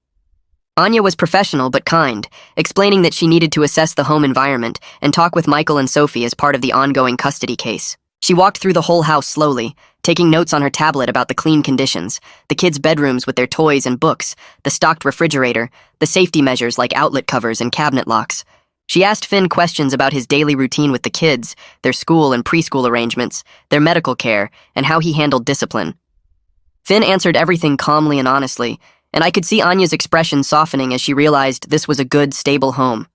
Anya was professional but kind, explaining that she needed to assess the home environment and talk with Michael and Sophie as part of the ongoing custody case. She walked through the whole house slowly, taking notes on her tablet about the clean conditions, the kids' bedrooms with their toys and books, the stocked refrigerator, the safety measures like outlet covers and cabinet locks. She asked Finn questions about his daily routine with the kids, their school and preschool arrangements, their medical care, and how he handled discipline. Finn answered everything calmly and honestly, and I could see Anya's expression softening as she realized this was a good, stable home.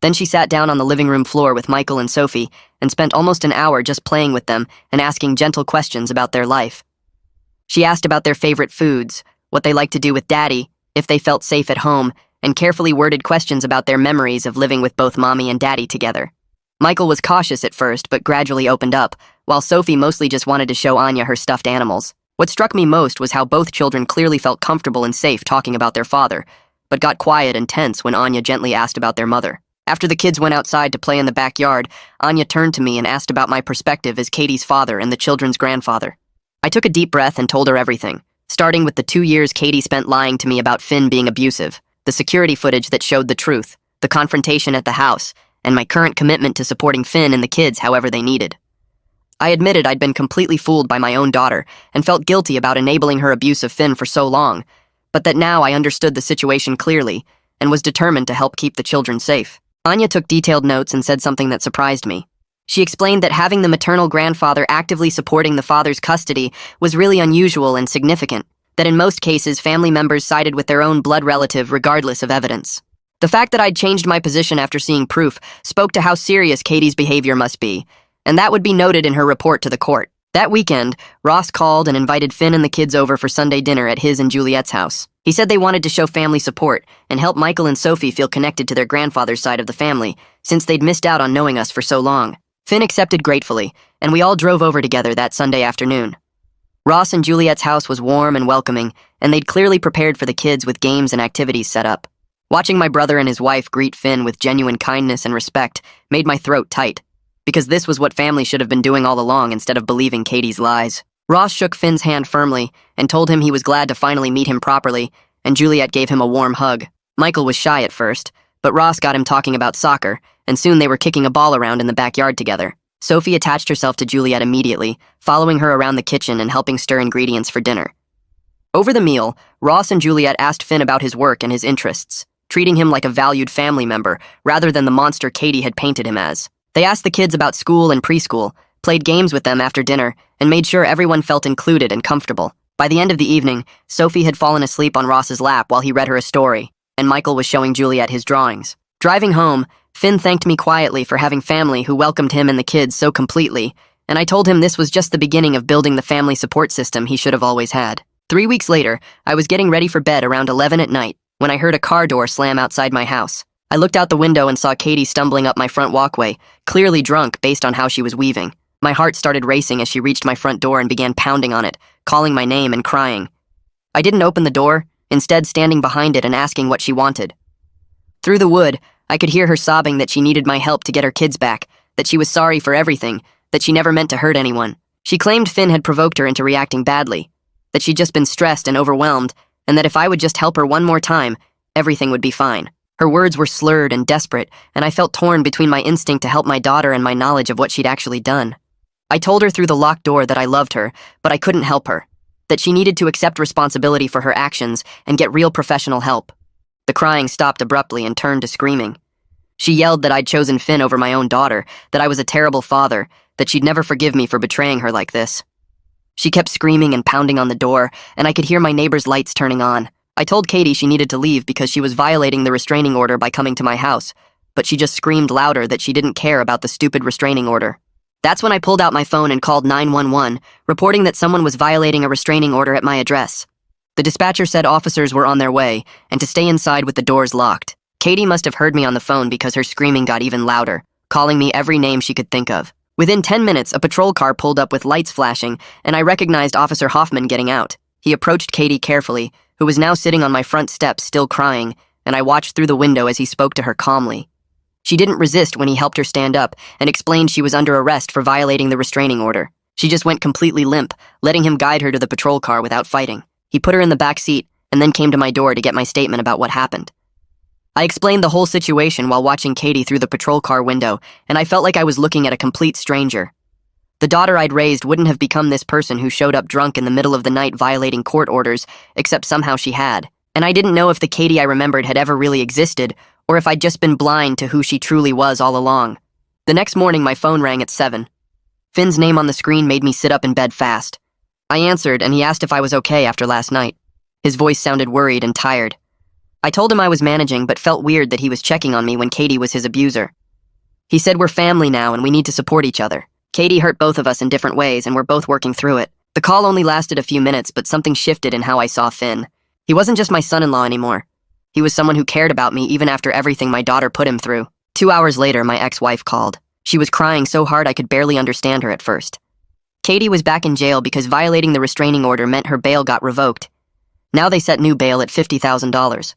Then she sat down on the living room floor with Michael and Sophie and spent almost an hour just playing with them and asking gentle questions about their life. She asked about their favorite foods, what they liked to do with Daddy, if they felt safe at home, and carefully worded questions about their memories of living with both Mommy and Daddy together. Michael was cautious at first, but gradually opened up, while Sophie mostly just wanted to show Anya her stuffed animals. What struck me most was how both children clearly felt comfortable and safe talking about their father, but got quiet and tense when Anya gently asked about their mother. After the kids went outside to play in the backyard, Anya turned to me and asked about my perspective as Katie's father and the children's grandfather. I took a deep breath and told her everything, starting with the 2 years Katie spent lying to me about Finn being abusive, the security footage that showed the truth, the confrontation at the house, and my current commitment to supporting Finn and the kids however they needed. I admitted I'd been completely fooled by my own daughter and felt guilty about enabling her abuse of Finn for so long, but that now I understood the situation clearly and was determined to help keep the children safe. Anya took detailed notes and said something that surprised me. She explained that having the maternal grandfather actively supporting the father's custody was really unusual and significant, that in most cases family members sided with their own blood relative regardless of evidence. The fact that I'd changed my position after seeing proof spoke to how serious Katie's behavior must be, and that would be noted in her report to the court. That weekend, Ross called and invited Finn and the kids over for Sunday dinner at his and Juliet's house. He said they wanted to show family support and help Michael and Sophie feel connected to their grandfather's side of the family, since they'd missed out on knowing us for so long. Finn accepted gratefully, and we all drove over together that Sunday afternoon. Ross and Juliet's house was warm and welcoming, and they'd clearly prepared for the kids with games and activities set up. Watching my brother and his wife greet Finn with genuine kindness and respect made my throat tight, because this was what family should have been doing all along instead of believing Katie's lies. Ross shook Finn's hand firmly and told him he was glad to finally meet him properly, and Juliet gave him a warm hug. Michael was shy at first, but Ross got him talking about soccer, and soon they were kicking a ball around in the backyard together. Sophie attached herself to Juliet immediately, following her around the kitchen and helping stir ingredients for dinner. Over the meal, Ross and Juliet asked Finn about his work and his interests, treating him like a valued family member rather than the monster Katie had painted him as. They asked the kids about school and preschool, played games with them after dinner, and made sure everyone felt included and comfortable. By the end of the evening, Sophie had fallen asleep on Ross's lap while he read her a story, and Michael was showing Juliet his drawings. Driving home, Finn thanked me quietly for having family who welcomed him and the kids so completely, and I told him this was just the beginning of building the family support system he should have always had. 3 weeks later, I was getting ready for bed around 11 at night when I heard a car door slam outside my house. I looked out the window and saw Katie stumbling up my front walkway, clearly drunk based on how she was weaving. My heart started racing as she reached my front door and began pounding on it, calling my name and crying. I didn't open the door, instead standing behind it and asking what she wanted. Through the wood, I could hear her sobbing that she needed my help to get her kids back, that she was sorry for everything, that she never meant to hurt anyone. She claimed Finn had provoked her into reacting badly, that she'd just been stressed and overwhelmed, and that if I would just help her one more time, everything would be fine. Her words were slurred and desperate, and I felt torn between my instinct to help my daughter and my knowledge of what she'd actually done. I told her through the locked door that I loved her, but I couldn't help her, that she needed to accept responsibility for her actions and get real professional help. The crying stopped abruptly and turned to screaming. She yelled that I'd chosen Finn over my own daughter, that I was a terrible father, that she'd never forgive me for betraying her like this. She kept screaming and pounding on the door, and I could hear my neighbor's lights turning on. I told Katie she needed to leave because she was violating the restraining order by coming to my house, but she just screamed louder that she didn't care about the stupid restraining order. That's when I pulled out my phone and called 911, reporting that someone was violating a restraining order at my address. The dispatcher said officers were on their way, and to stay inside with the doors locked. Katie must have heard me on the phone because her screaming got even louder, calling me every name she could think of. Within 10 minutes, a patrol car pulled up with lights flashing, and I recognized Officer Hoffman getting out. He approached Katie carefully, who was now sitting on my front steps still crying, and I watched through the window as he spoke to her calmly. She didn't resist when he helped her stand up and explained she was under arrest for violating the restraining order. She just went completely limp, letting him guide her to the patrol car without fighting. He put her in the back seat and then came to my door to get my statement about what happened. I explained the whole situation while watching Katie through the patrol car window, and I felt like I was looking at a complete stranger. The daughter I'd raised wouldn't have become this person who showed up drunk in the middle of the night violating court orders, except somehow she had. And I didn't know if the Katie I remembered had ever really existed, or if I'd just been blind to who she truly was all along. The next morning, my phone rang at 7. Finn's name on the screen made me sit up in bed fast. I answered, and he asked if I was okay after last night. His voice sounded worried and tired. I told him I was managing, but felt weird that he was checking on me when Katie was his abuser. He said we're family now and we need to support each other. Katie hurt both of us in different ways, and we're both working through it. The call only lasted a few minutes, but something shifted in how I saw Finn. He wasn't just my son-in-law anymore. He was someone who cared about me even after everything my daughter put him through. 2 hours later, my ex-wife called. She was crying so hard I could barely understand her at first. Katie was back in jail because violating the restraining order meant her bail got revoked. Now they set new bail at $50,000.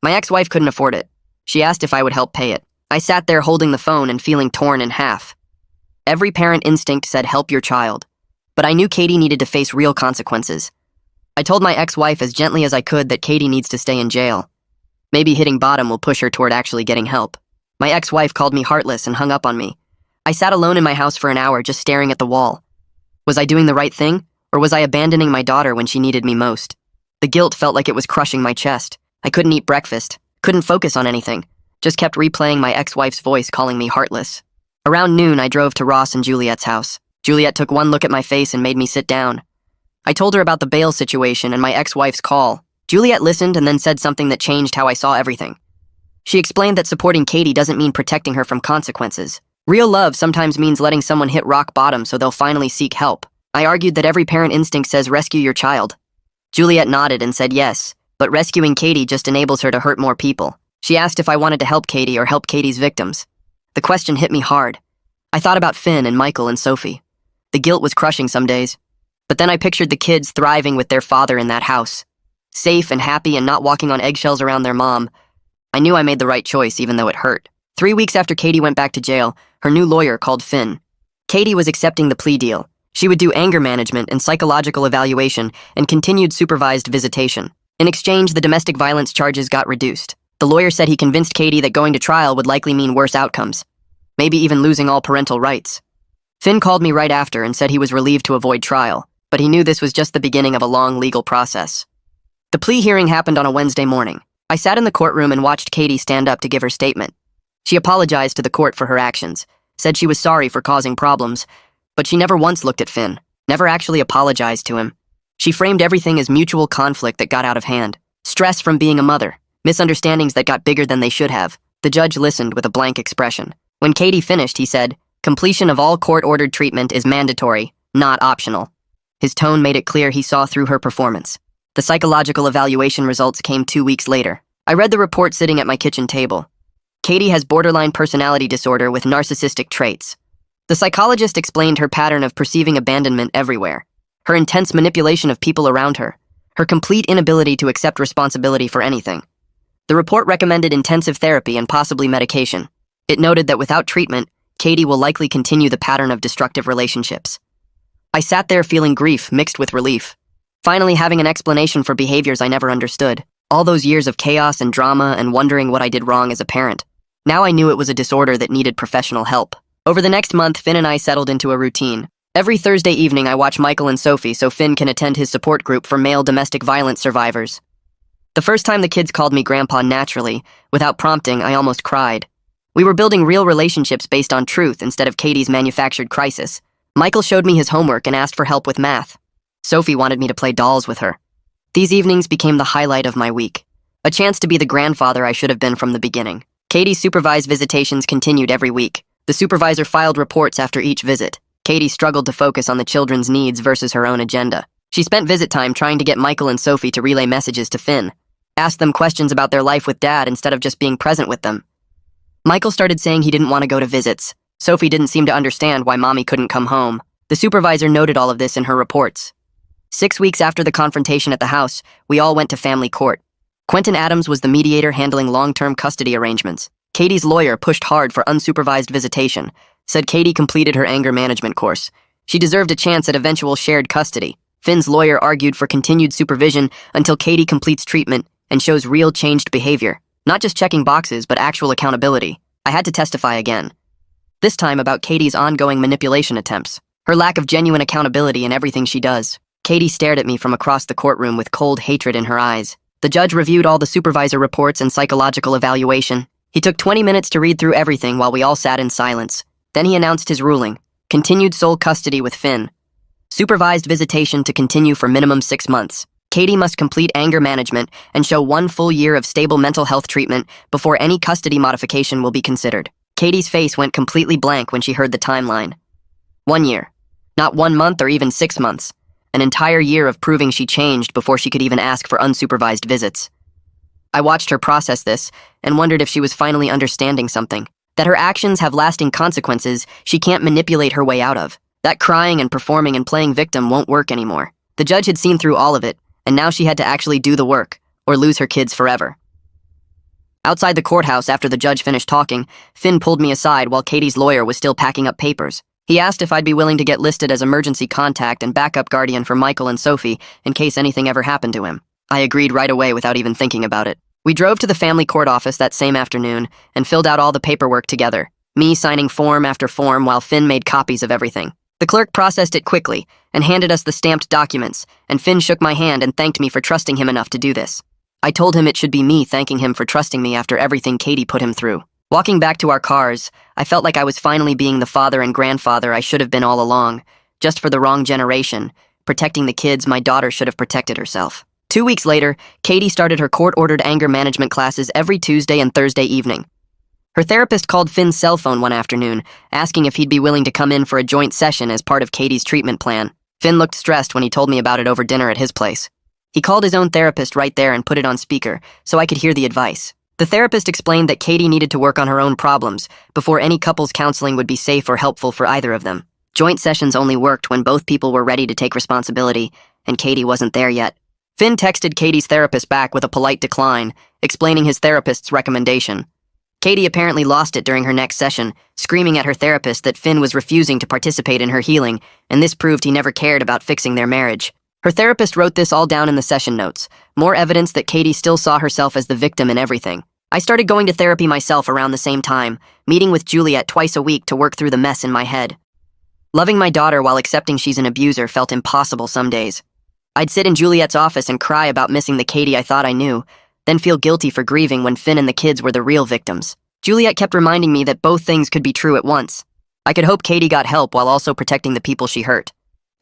My ex-wife couldn't afford it. She asked if I would help pay it. I sat there holding the phone and feeling torn in half. Every parent instinct said help your child, but I knew Katie needed to face real consequences. I told my ex-wife as gently as I could that Katie needs to stay in jail. Maybe hitting bottom will push her toward actually getting help. My ex-wife called me heartless and hung up on me. I sat alone in my house for an hour just staring at the wall. Was I doing the right thing, or was I abandoning my daughter when she needed me most? The guilt felt like it was crushing my chest. I couldn't eat breakfast, couldn't focus on anything, just kept replaying my ex-wife's voice calling me heartless. Around noon, I drove to Ross and Juliet's house. Juliet took one look at my face and made me sit down. I told her about the bail situation and my ex-wife's call. Juliet listened and then said something that changed how I saw everything. She explained that supporting Katie doesn't mean protecting her from consequences. Real love sometimes means letting someone hit rock bottom so they'll finally seek help. I argued that every parent instinct says rescue your child. Juliet nodded and said yes, but rescuing Katie just enables her to hurt more people. She asked if I wanted to help Katie or help Katie's victims. The question hit me hard. I thought about Finn and Michael and Sophie. The guilt was crushing some days. But then I pictured the kids thriving with their father in that house. Safe and happy and not walking on eggshells around their mom. I knew I made the right choice even though it hurt. 3 weeks after Katie went back to jail, her new lawyer called Finn. Katie was accepting the plea deal. She would do anger management and psychological evaluation and continued supervised visitation. In exchange, the domestic violence charges got reduced. The lawyer said he convinced Katie that going to trial would likely mean worse outcomes, maybe even losing all parental rights. Finn called me right after and said he was relieved to avoid trial, but he knew this was just the beginning of a long legal process. The plea hearing happened on a Wednesday morning. I sat in the courtroom and watched Katie stand up to give her statement. She apologized to the court for her actions, said she was sorry for causing problems, but she never once looked at Finn, never actually apologized to him. She framed everything as mutual conflict that got out of hand, stress from being a mother, misunderstandings that got bigger than they should have. The judge listened with a blank expression. When Katie finished, he said, Completion of all court-ordered treatment is mandatory, not optional. His tone made it clear he saw through her performance. The psychological evaluation results came 2 weeks later. I read the report sitting at my kitchen table. Katie has borderline personality disorder with narcissistic traits. The psychologist explained her pattern of perceiving abandonment everywhere, her intense manipulation of people around her, her complete inability to accept responsibility for anything. The report recommended intensive therapy and possibly medication. It noted that without treatment, Katie will likely continue the pattern of destructive relationships. I sat there feeling grief mixed with relief, finally having an explanation for behaviors I never understood. All those years of chaos and drama and wondering what I did wrong as a parent. Now I knew it was a disorder that needed professional help. Over the next month, Finn and I settled into a routine. Every Thursday evening, I watch Michael and Sophie so Finn can attend his support group for male domestic violence survivors. The first time the kids called me Grandpa naturally, without prompting, I almost cried. We were building real relationships based on truth instead of Katie's manufactured crisis. Michael showed me his homework and asked for help with math. Sophie wanted me to play dolls with her. These evenings became the highlight of my week. A chance to be the grandfather I should have been from the beginning. Katie's supervised visitations continued every week. The supervisor filed reports after each visit. Katie struggled to focus on the children's needs versus her own agenda. She spent visit time trying to get Michael and Sophie to relay messages to Finn, asked them questions about their life with Dad instead of just being present with them. Michael started saying he didn't want to go to visits. Sophie didn't seem to understand why Mommy couldn't come home. The supervisor noted all of this in her reports. 6 weeks after the confrontation at the house, we all went to family court. Quentin Adams was the mediator handling long-term custody arrangements. Katie's lawyer pushed hard for unsupervised visitation, said Katie completed her anger management course. She deserved a chance at eventual shared custody. Finn's lawyer argued for continued supervision until Katie completes treatment and shows real changed behavior. Not just checking boxes, but actual accountability. I had to testify again. This time about Katie's ongoing manipulation attempts. Her lack of genuine accountability in everything she does. Katie stared at me from across the courtroom with cold hatred in her eyes. The judge reviewed all the supervisor reports and psychological evaluation. He took 20 minutes to read through everything while we all sat in silence. Then he announced his ruling. Continued sole custody with Finn. Supervised visitation to continue for minimum 6 months. Katie must complete anger management and show 1 full year of stable mental health treatment before any custody modification will be considered. Katie's face went completely blank when she heard the timeline. 1 year. Not 1 month or even 6 months. An entire year of proving she changed before she could even ask for unsupervised visits. I watched her process this and wondered if she was finally understanding something. That her actions have lasting consequences she can't manipulate her way out of. That crying and performing and playing victim won't work anymore. The judge had seen through all of it, and now she had to actually do the work, or lose her kids forever. Outside the courthouse after the judge finished talking, Finn pulled me aside while Katie's lawyer was still packing up papers. He asked if I'd be willing to get listed as emergency contact and backup guardian for Michael and Sophie in case anything ever happened to him. I agreed right away without even thinking about it. We drove to the family court office that same afternoon and filled out all the paperwork together, me signing form after form while Finn made copies of everything. The clerk processed it quickly and handed us the stamped documents, and Finn shook my hand and thanked me for trusting him enough to do this. I told him it should be me thanking him for trusting me after everything Katie put him through. Walking back to our cars, I felt like I was finally being the father and grandfather I should have been all along, just for the wrong generation, protecting the kids my daughter should have protected herself. 2 weeks later, Katie started her court-ordered anger management classes every Tuesday and Thursday evening. Her therapist called Finn's cell phone one afternoon, asking if he'd be willing to come in for a joint session as part of Katie's treatment plan. Finn looked stressed when he told me about it over dinner at his place. He called his own therapist right there and put it on speaker, so I could hear the advice. The therapist explained that Katie needed to work on her own problems before any couples counseling would be safe or helpful for either of them. Joint sessions only worked when both people were ready to take responsibility, and Katie wasn't there yet. Finn texted Katie's therapist back with a polite decline, explaining his therapist's recommendation. Katie apparently lost it during her next session, screaming at her therapist that Finn was refusing to participate in her healing, and this proved he never cared about fixing their marriage. Her therapist wrote this all down in the session notes, more evidence that Katie still saw herself as the victim in everything. I started going to therapy myself around the same time, meeting with Juliet twice a week to work through the mess in my head. Loving my daughter while accepting she's an abuser felt impossible some days. I'd sit in Juliet's office and cry about missing the Katie I thought I knew, then feel guilty for grieving when Finn and the kids were the real victims. Juliet kept reminding me that both things could be true at once. I could hope Katie got help while also protecting the people she hurt.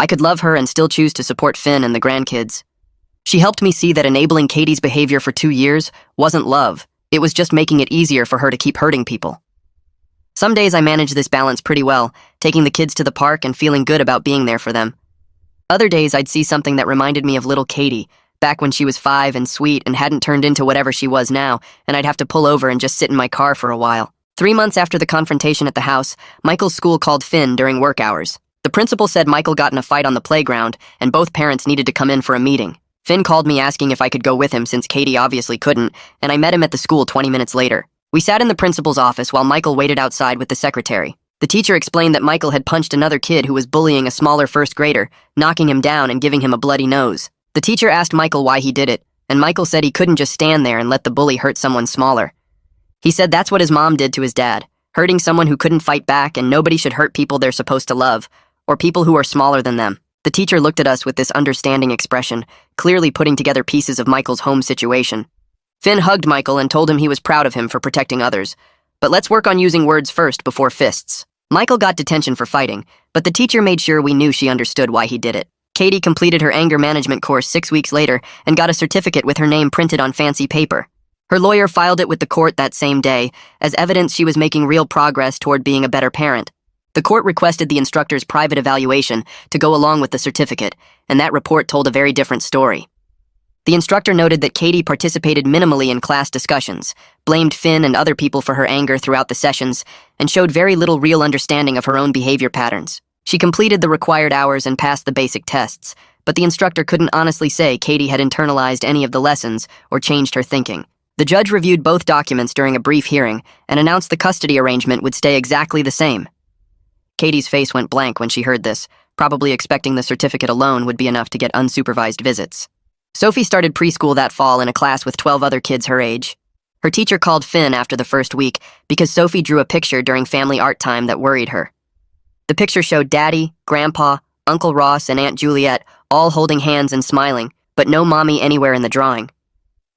I could love her and still choose to support Finn and the grandkids. She helped me see that enabling Katie's behavior for 2 years wasn't love. It was just making it easier for her to keep hurting people. Some days I managed this balance pretty well, taking the kids to the park and feeling good about being there for them. Other days I'd see something that reminded me of little Katie, back when she was 5 and sweet and hadn't turned into whatever she was now, and I'd have to pull over and just sit in my car for a while. 3 months after the confrontation at the house, Michael's school called Finn during work hours. The principal said Michael got in a fight on the playground, and both parents needed to come in for a meeting. Finn called me asking if I could go with him since Katie obviously couldn't, and I met him at the school 20 minutes later. We sat in the principal's office while Michael waited outside with the secretary. The teacher explained that Michael had punched another kid who was bullying a smaller first grader, knocking him down and giving him a bloody nose. The teacher asked Michael why he did it, and Michael said he couldn't just stand there and let the bully hurt someone smaller. He said that's what his mom did to his dad, hurting someone who couldn't fight back, and nobody should hurt people they're supposed to love, or people who are smaller than them. The teacher looked at us with this understanding expression, clearly putting together pieces of Michael's home situation. Finn hugged Michael and told him he was proud of him for protecting others. But let's work on using words first before fists. Michael got detention for fighting, but the teacher made sure we knew she understood why he did it. Katie completed her anger management course 6 weeks later and got a certificate with her name printed on fancy paper. Her lawyer filed it with the court that same day as evidence she was making real progress toward being a better parent. The court requested the instructor's private evaluation to go along with the certificate, and that report told a very different story. The instructor noted that Katie participated minimally in class discussions, blamed Finn and other people for her anger throughout the sessions, and showed very little real understanding of her own behavior patterns. She completed the required hours and passed the basic tests, but the instructor couldn't honestly say Katie had internalized any of the lessons or changed her thinking. The judge reviewed both documents during a brief hearing and announced the custody arrangement would stay exactly the same. Katie's face went blank when she heard this, probably expecting the certificate alone would be enough to get unsupervised visits. Sophie started preschool that fall in a class with 12 other kids her age. Her teacher called Finn after the first week because Sophie drew a picture during family art time that worried her. The picture showed Daddy, Grandpa, Uncle Ross, and Aunt Juliet all holding hands and smiling, but no mommy anywhere in the drawing.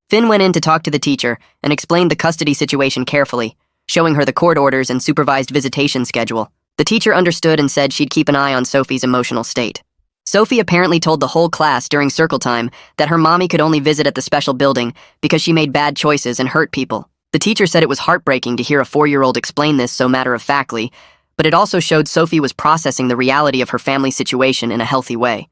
Finn went in to talk to the teacher and explained the custody situation carefully, showing her the court orders and supervised visitation schedule. The teacher understood and said she'd keep an eye on Sophie's emotional state. Sophie apparently told the whole class during circle time that her mommy could only visit at the special building because she made bad choices and hurt people. The teacher said it was heartbreaking to hear a 4-year-old explain this so matter-of-factly, but it also showed Sophie was processing the reality of her family situation in a healthy way.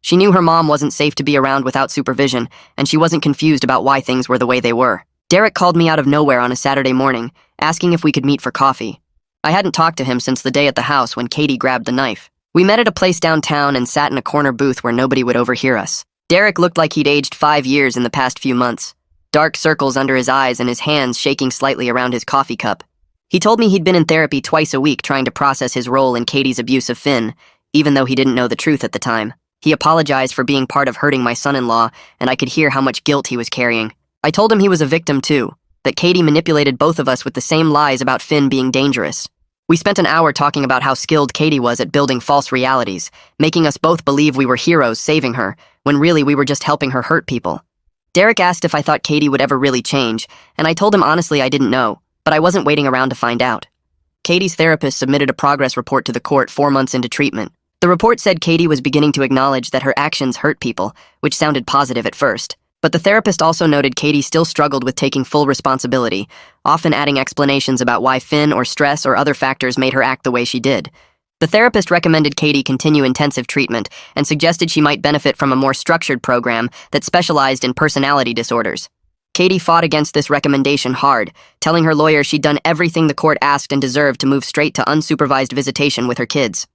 She knew her mom wasn't safe to be around without supervision, and she wasn't confused about why things were the way they were. Derek called me out of nowhere on a Saturday morning, asking if we could meet for coffee. I hadn't talked to him since the day at the house when Katie grabbed the knife. We met at a place downtown and sat in a corner booth where nobody would overhear us. Derek looked like he'd aged 5 years in the past few months, dark circles under his eyes and his hands shaking slightly around his coffee cup. He told me he'd been in therapy twice a week trying to process his role in Katie's abuse of Finn, even though he didn't know the truth at the time. He apologized for being part of hurting my son-in-law, and I could hear how much guilt he was carrying. I told him he was a victim too, that Katie manipulated both of us with the same lies about Finn being dangerous. We spent an hour talking about how skilled Katie was at building false realities, making us both believe we were heroes saving her, when really we were just helping her hurt people. Derek asked if I thought Katie would ever really change, and I told him honestly I didn't know, but I wasn't waiting around to find out. Katie's therapist submitted a progress report to the court 4 months into treatment. The report said Katie was beginning to acknowledge that her actions hurt people, which sounded positive at first. But the therapist also noted Katie still struggled with taking full responsibility, often adding explanations about why Finn or stress or other factors made her act the way she did. The therapist recommended Katie continue intensive treatment and suggested she might benefit from a more structured program that specialized in personality disorders. Katie fought against this recommendation hard, telling her lawyer she'd done everything the court asked and deserved to move straight to unsupervised visitation with her kids.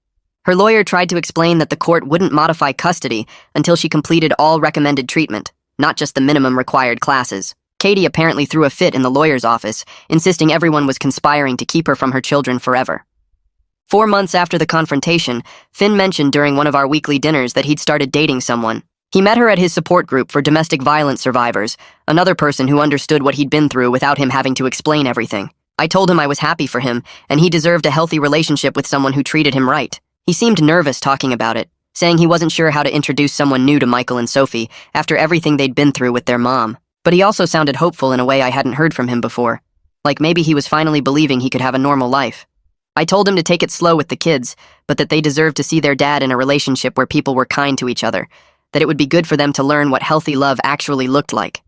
Her lawyer tried to explain that the court wouldn't modify custody until she completed all recommended treatment, not just the minimum required classes. Katie apparently threw a fit in the lawyer's office, insisting everyone was conspiring to keep her from her children forever. 4 months after the confrontation, Finn mentioned during one of our weekly dinners that he'd started dating someone. He met her at his support group for domestic violence survivors, another person who understood what he'd been through without him having to explain everything. I told him I was happy for him, and he deserved a healthy relationship with someone who treated him right. He seemed nervous talking about it, saying he wasn't sure how to introduce someone new to Michael and Sophie after everything they'd been through with their mom. But he also sounded hopeful in a way I hadn't heard from him before, like maybe he was finally believing he could have a normal life. I told him to take it slow with the kids, but that they deserved to see their dad in a relationship where people were kind to each other, that it would be good for them to learn what healthy love actually looked like.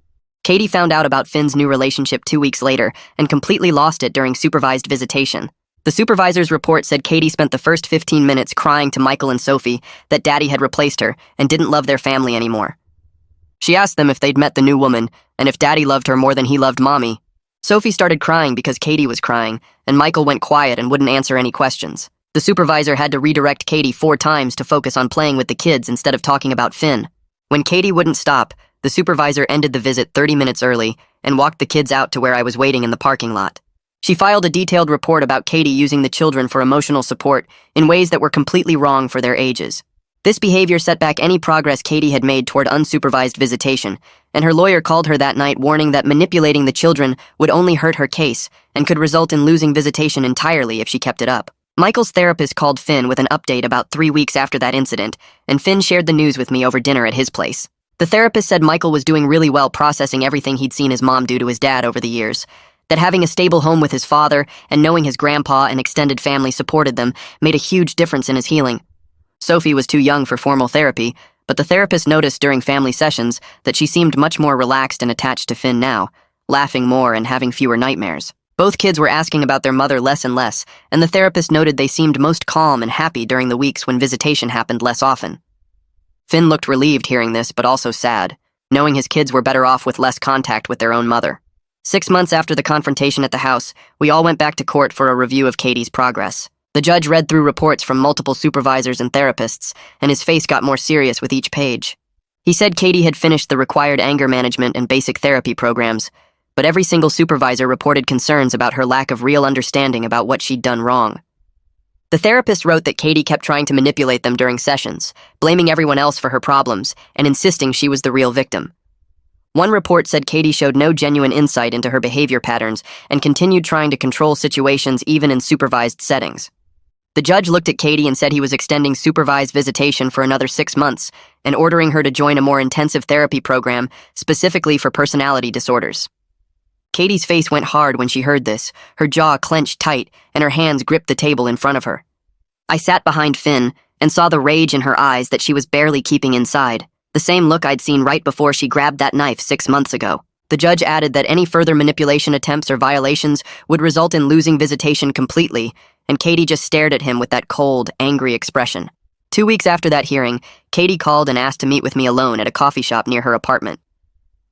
Katie found out about Finn's new relationship 2 weeks later and completely lost it during supervised visitation. The supervisor's report said Katie spent the first 15 minutes crying to Michael and Sophie that Daddy had replaced her and didn't love their family anymore. She asked them if they'd met the new woman and if Daddy loved her more than he loved Mommy. Sophie started crying because Katie was crying, and Michael went quiet and wouldn't answer any questions. The supervisor had to redirect Katie 4 times to focus on playing with the kids instead of talking about Finn. When Katie wouldn't stop, the supervisor ended the visit 30 minutes early and walked the kids out to where I was waiting in the parking lot. She filed a detailed report about Katie using the children for emotional support in ways that were completely wrong for their ages. This behavior set back any progress Katie had made toward unsupervised visitation, and her lawyer called her that night, warning that manipulating the children would only hurt her case and could result in losing visitation entirely if she kept it up. Michael's therapist called Finn with an update about 3 weeks after that incident, and Finn shared the news with me over dinner at his place. The therapist said Michael was doing really well processing everything he'd seen his mom do to his dad over the years, that having a stable home with his father and knowing his grandpa and extended family supported them made a huge difference in his healing. Sophie was too young for formal therapy, but the therapist noticed during family sessions that she seemed much more relaxed and attached to Finn now, laughing more and having fewer nightmares. Both kids were asking about their mother less and less, and the therapist noted they seemed most calm and happy during the weeks when visitation happened less often. Finn looked relieved hearing this, but also sad, knowing his kids were better off with less contact with their own mother. 6 months after the confrontation at the house, we all went back to court for a review of Katie's progress. The judge read through reports from multiple supervisors and therapists, and his face got more serious with each page. He said Katie had finished the required anger management and basic therapy programs, but every single supervisor reported concerns about her lack of real understanding about what she'd done wrong. The therapist wrote that Katie kept trying to manipulate them during sessions, blaming everyone else for her problems and insisting she was the real victim. One report said Katie showed no genuine insight into her behavior patterns and continued trying to control situations even in supervised settings. The judge looked at Katie and said he was extending supervised visitation for another 6 months and ordering her to join a more intensive therapy program specifically for personality disorders. Katie's face went hard when she heard this, her jaw clenched tight, and her hands gripped the table in front of her. I sat behind Finn and saw the rage in her eyes that she was barely keeping inside, the same look I'd seen right before she grabbed that knife 6 months ago. The judge added that any further manipulation attempts or violations would result in losing visitation completely, and Katie just stared at him with that cold, angry expression. 2 weeks after that hearing, Katie called and asked to meet with me alone at a coffee shop near her apartment.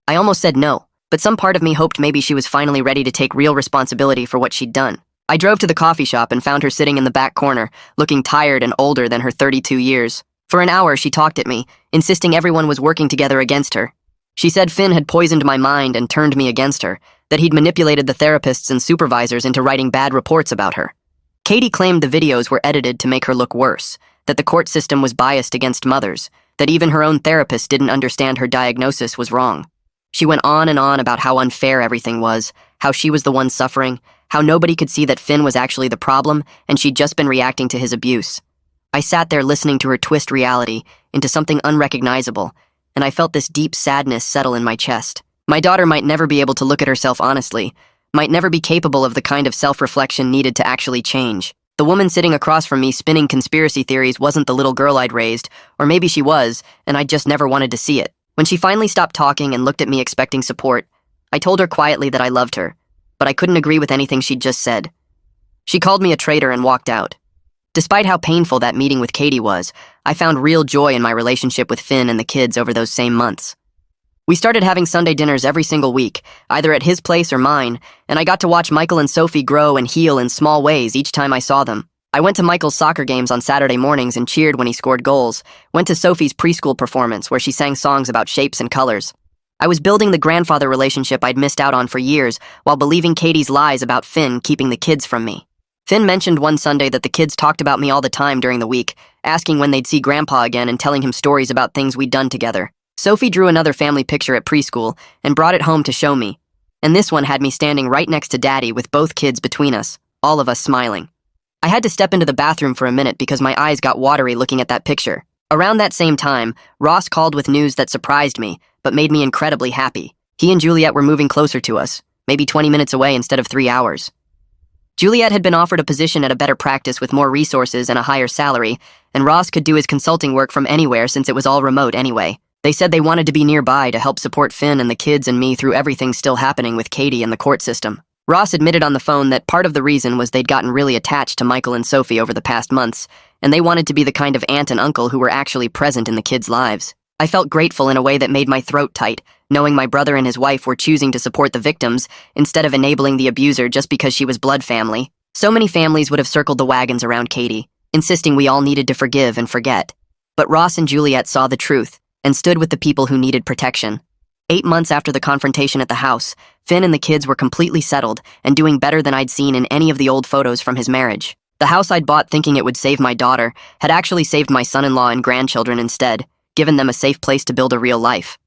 I almost said no, but some part of me hoped maybe she was finally ready to take real responsibility for what she'd done. I drove to the coffee shop and found her sitting in the back corner, looking tired and older than her 32 years. For an hour, she talked at me, insisting everyone was working together against her. She said Finn had poisoned my mind and turned me against her, that he'd manipulated the therapists and supervisors into writing bad reports about her. Katie claimed the videos were edited to make her look worse, that the court system was biased against mothers, that even her own therapist didn't understand her diagnosis was wrong. She went on and on about how unfair everything was, how she was the one suffering, how nobody could see that Finn was actually the problem and she'd just been reacting to his abuse. I sat there listening to her twist reality into something unrecognizable, and I felt this deep sadness settle in my chest. My daughter might never be able to look at herself honestly, might never be capable of the kind of self-reflection needed to actually change. The woman sitting across from me spinning conspiracy theories wasn't the little girl I'd raised, or maybe she was, and I just never wanted to see it. When she finally stopped talking and looked at me expecting support, I told her quietly that I loved her, but I couldn't agree with anything she'd just said. She called me a traitor and walked out. Despite how painful that meeting with Katie was, I found real joy in my relationship with Finn and the kids over those same months. We started having Sunday dinners every single week, either at his place or mine, and I got to watch Michael and Sophie grow and heal in small ways each time I saw them. I went to Michael's soccer games on Saturday mornings and cheered when he scored goals, went to Sophie's preschool performance where she sang songs about shapes and colors. I was building the grandfather relationship I'd missed out on for years while believing Katie's lies about Finn keeping the kids from me. Finn mentioned one Sunday that the kids talked about me all the time during the week, asking when they'd see Grandpa again and telling him stories about things we'd done together. Sophie drew another family picture at preschool and brought it home to show me, and this one had me standing right next to Daddy with both kids between us, all of us smiling. I had to step into the bathroom for a minute because my eyes got watery looking at that picture. Around that same time, Ross called with news that surprised me, but made me incredibly happy. He and Juliet were moving closer to us, maybe 20 minutes away instead of 3 hours. Juliet had been offered a position at a better practice with more resources and a higher salary, and Ross could do his consulting work from anywhere since it was all remote anyway. They said they wanted to be nearby to help support Finn and the kids and me through everything still happening with Katie and the court system. Ross admitted on the phone that part of the reason was they'd gotten really attached to Michael and Sophie over the past months, and they wanted to be the kind of aunt and uncle who were actually present in the kids' lives. I felt grateful in a way that made my throat tight, knowing my brother and his wife were choosing to support the victims instead of enabling the abuser just because she was blood family. So many families would have circled the wagons around Katie, insisting we all needed to forgive and forget. But Ross and Juliet saw the truth and stood with the people who needed protection. 8 months after the confrontation at the house, Finn and the kids were completely settled and doing better than I'd seen in any of the old photos from his marriage. The house I'd bought thinking it would save my daughter had actually saved my son-in-law and grandchildren instead, given them a safe place to build a real life.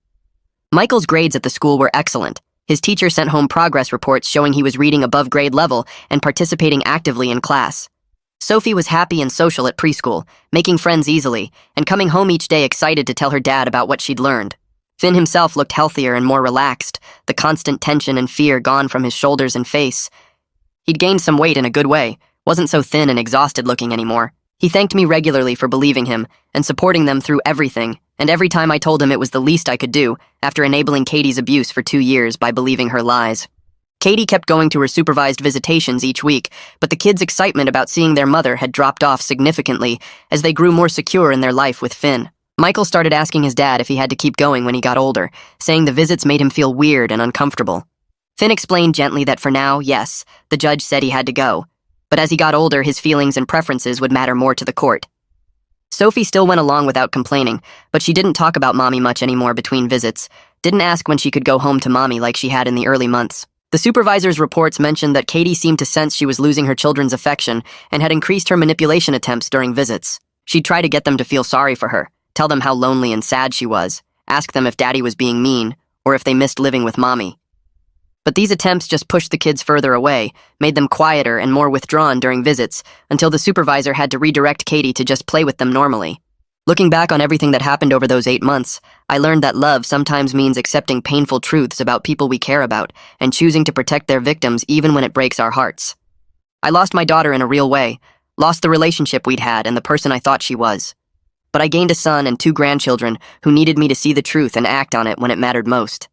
Michael's grades at the school were excellent. His teacher sent home progress reports showing he was reading above grade level and participating actively in class. Sophie was happy and social at preschool, making friends easily, and coming home each day excited to tell her dad about what she'd learned. Finn himself looked healthier and more relaxed, the constant tension and fear gone from his shoulders and face. He'd gained some weight in a good way, wasn't so thin and exhausted looking anymore. He thanked me regularly for believing him and supporting them through everything, and every time I told him it was the least I could do after enabling Katie's abuse for 2 years by believing her lies. Katie kept going to her supervised visitations each week, but the kids' excitement about seeing their mother had dropped off significantly as they grew more secure in their life with Finn. Michael started asking his dad if he had to keep going when he got older, saying the visits made him feel weird and uncomfortable. Finn explained gently that for now, yes, the judge said he had to go, but as he got older, his feelings and preferences would matter more to the court. Sophie still went along without complaining, but she didn't talk about Mommy much anymore between visits, didn't ask when she could go home to Mommy like she had in the early months. The supervisor's reports mentioned that Katie seemed to sense she was losing her children's affection and had increased her manipulation attempts during visits. She'd try to get them to feel sorry for her, tell them how lonely and sad she was, ask them if Daddy was being mean, or if they missed living with Mommy. But these attempts just pushed the kids further away, made them quieter and more withdrawn during visits, until the supervisor had to redirect Katie to just play with them normally. Looking back on everything that happened over those 8 months, I learned that love sometimes means accepting painful truths about people we care about and choosing to protect their victims even when it breaks our hearts. I lost my daughter in a real way, lost the relationship we'd had and the person I thought she was. But I gained a son and 2 grandchildren who needed me to see the truth and act on it when it mattered most.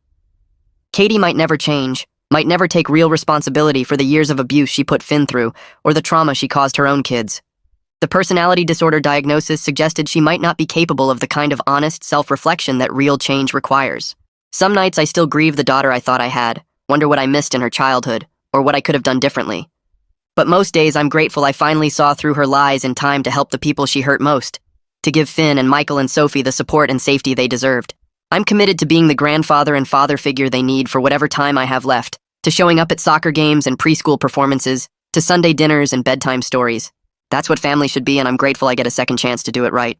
Katie might never change, might never take real responsibility for the years of abuse she put Finn through or the trauma she caused her own kids. The personality disorder diagnosis suggested she might not be capable of the kind of honest self-reflection that real change requires. Some nights I still grieve the daughter I thought I had, wonder what I missed in her childhood, or what I could have done differently. But most days I'm grateful I finally saw through her lies in time to help the people she hurt most, to give Finn and Michael and Sophie the support and safety they deserved. I'm committed to being the grandfather and father figure they need for whatever time I have left, to showing up at soccer games and preschool performances, to Sunday dinners and bedtime stories. That's what family should be, and I'm grateful I get a second chance to do it right.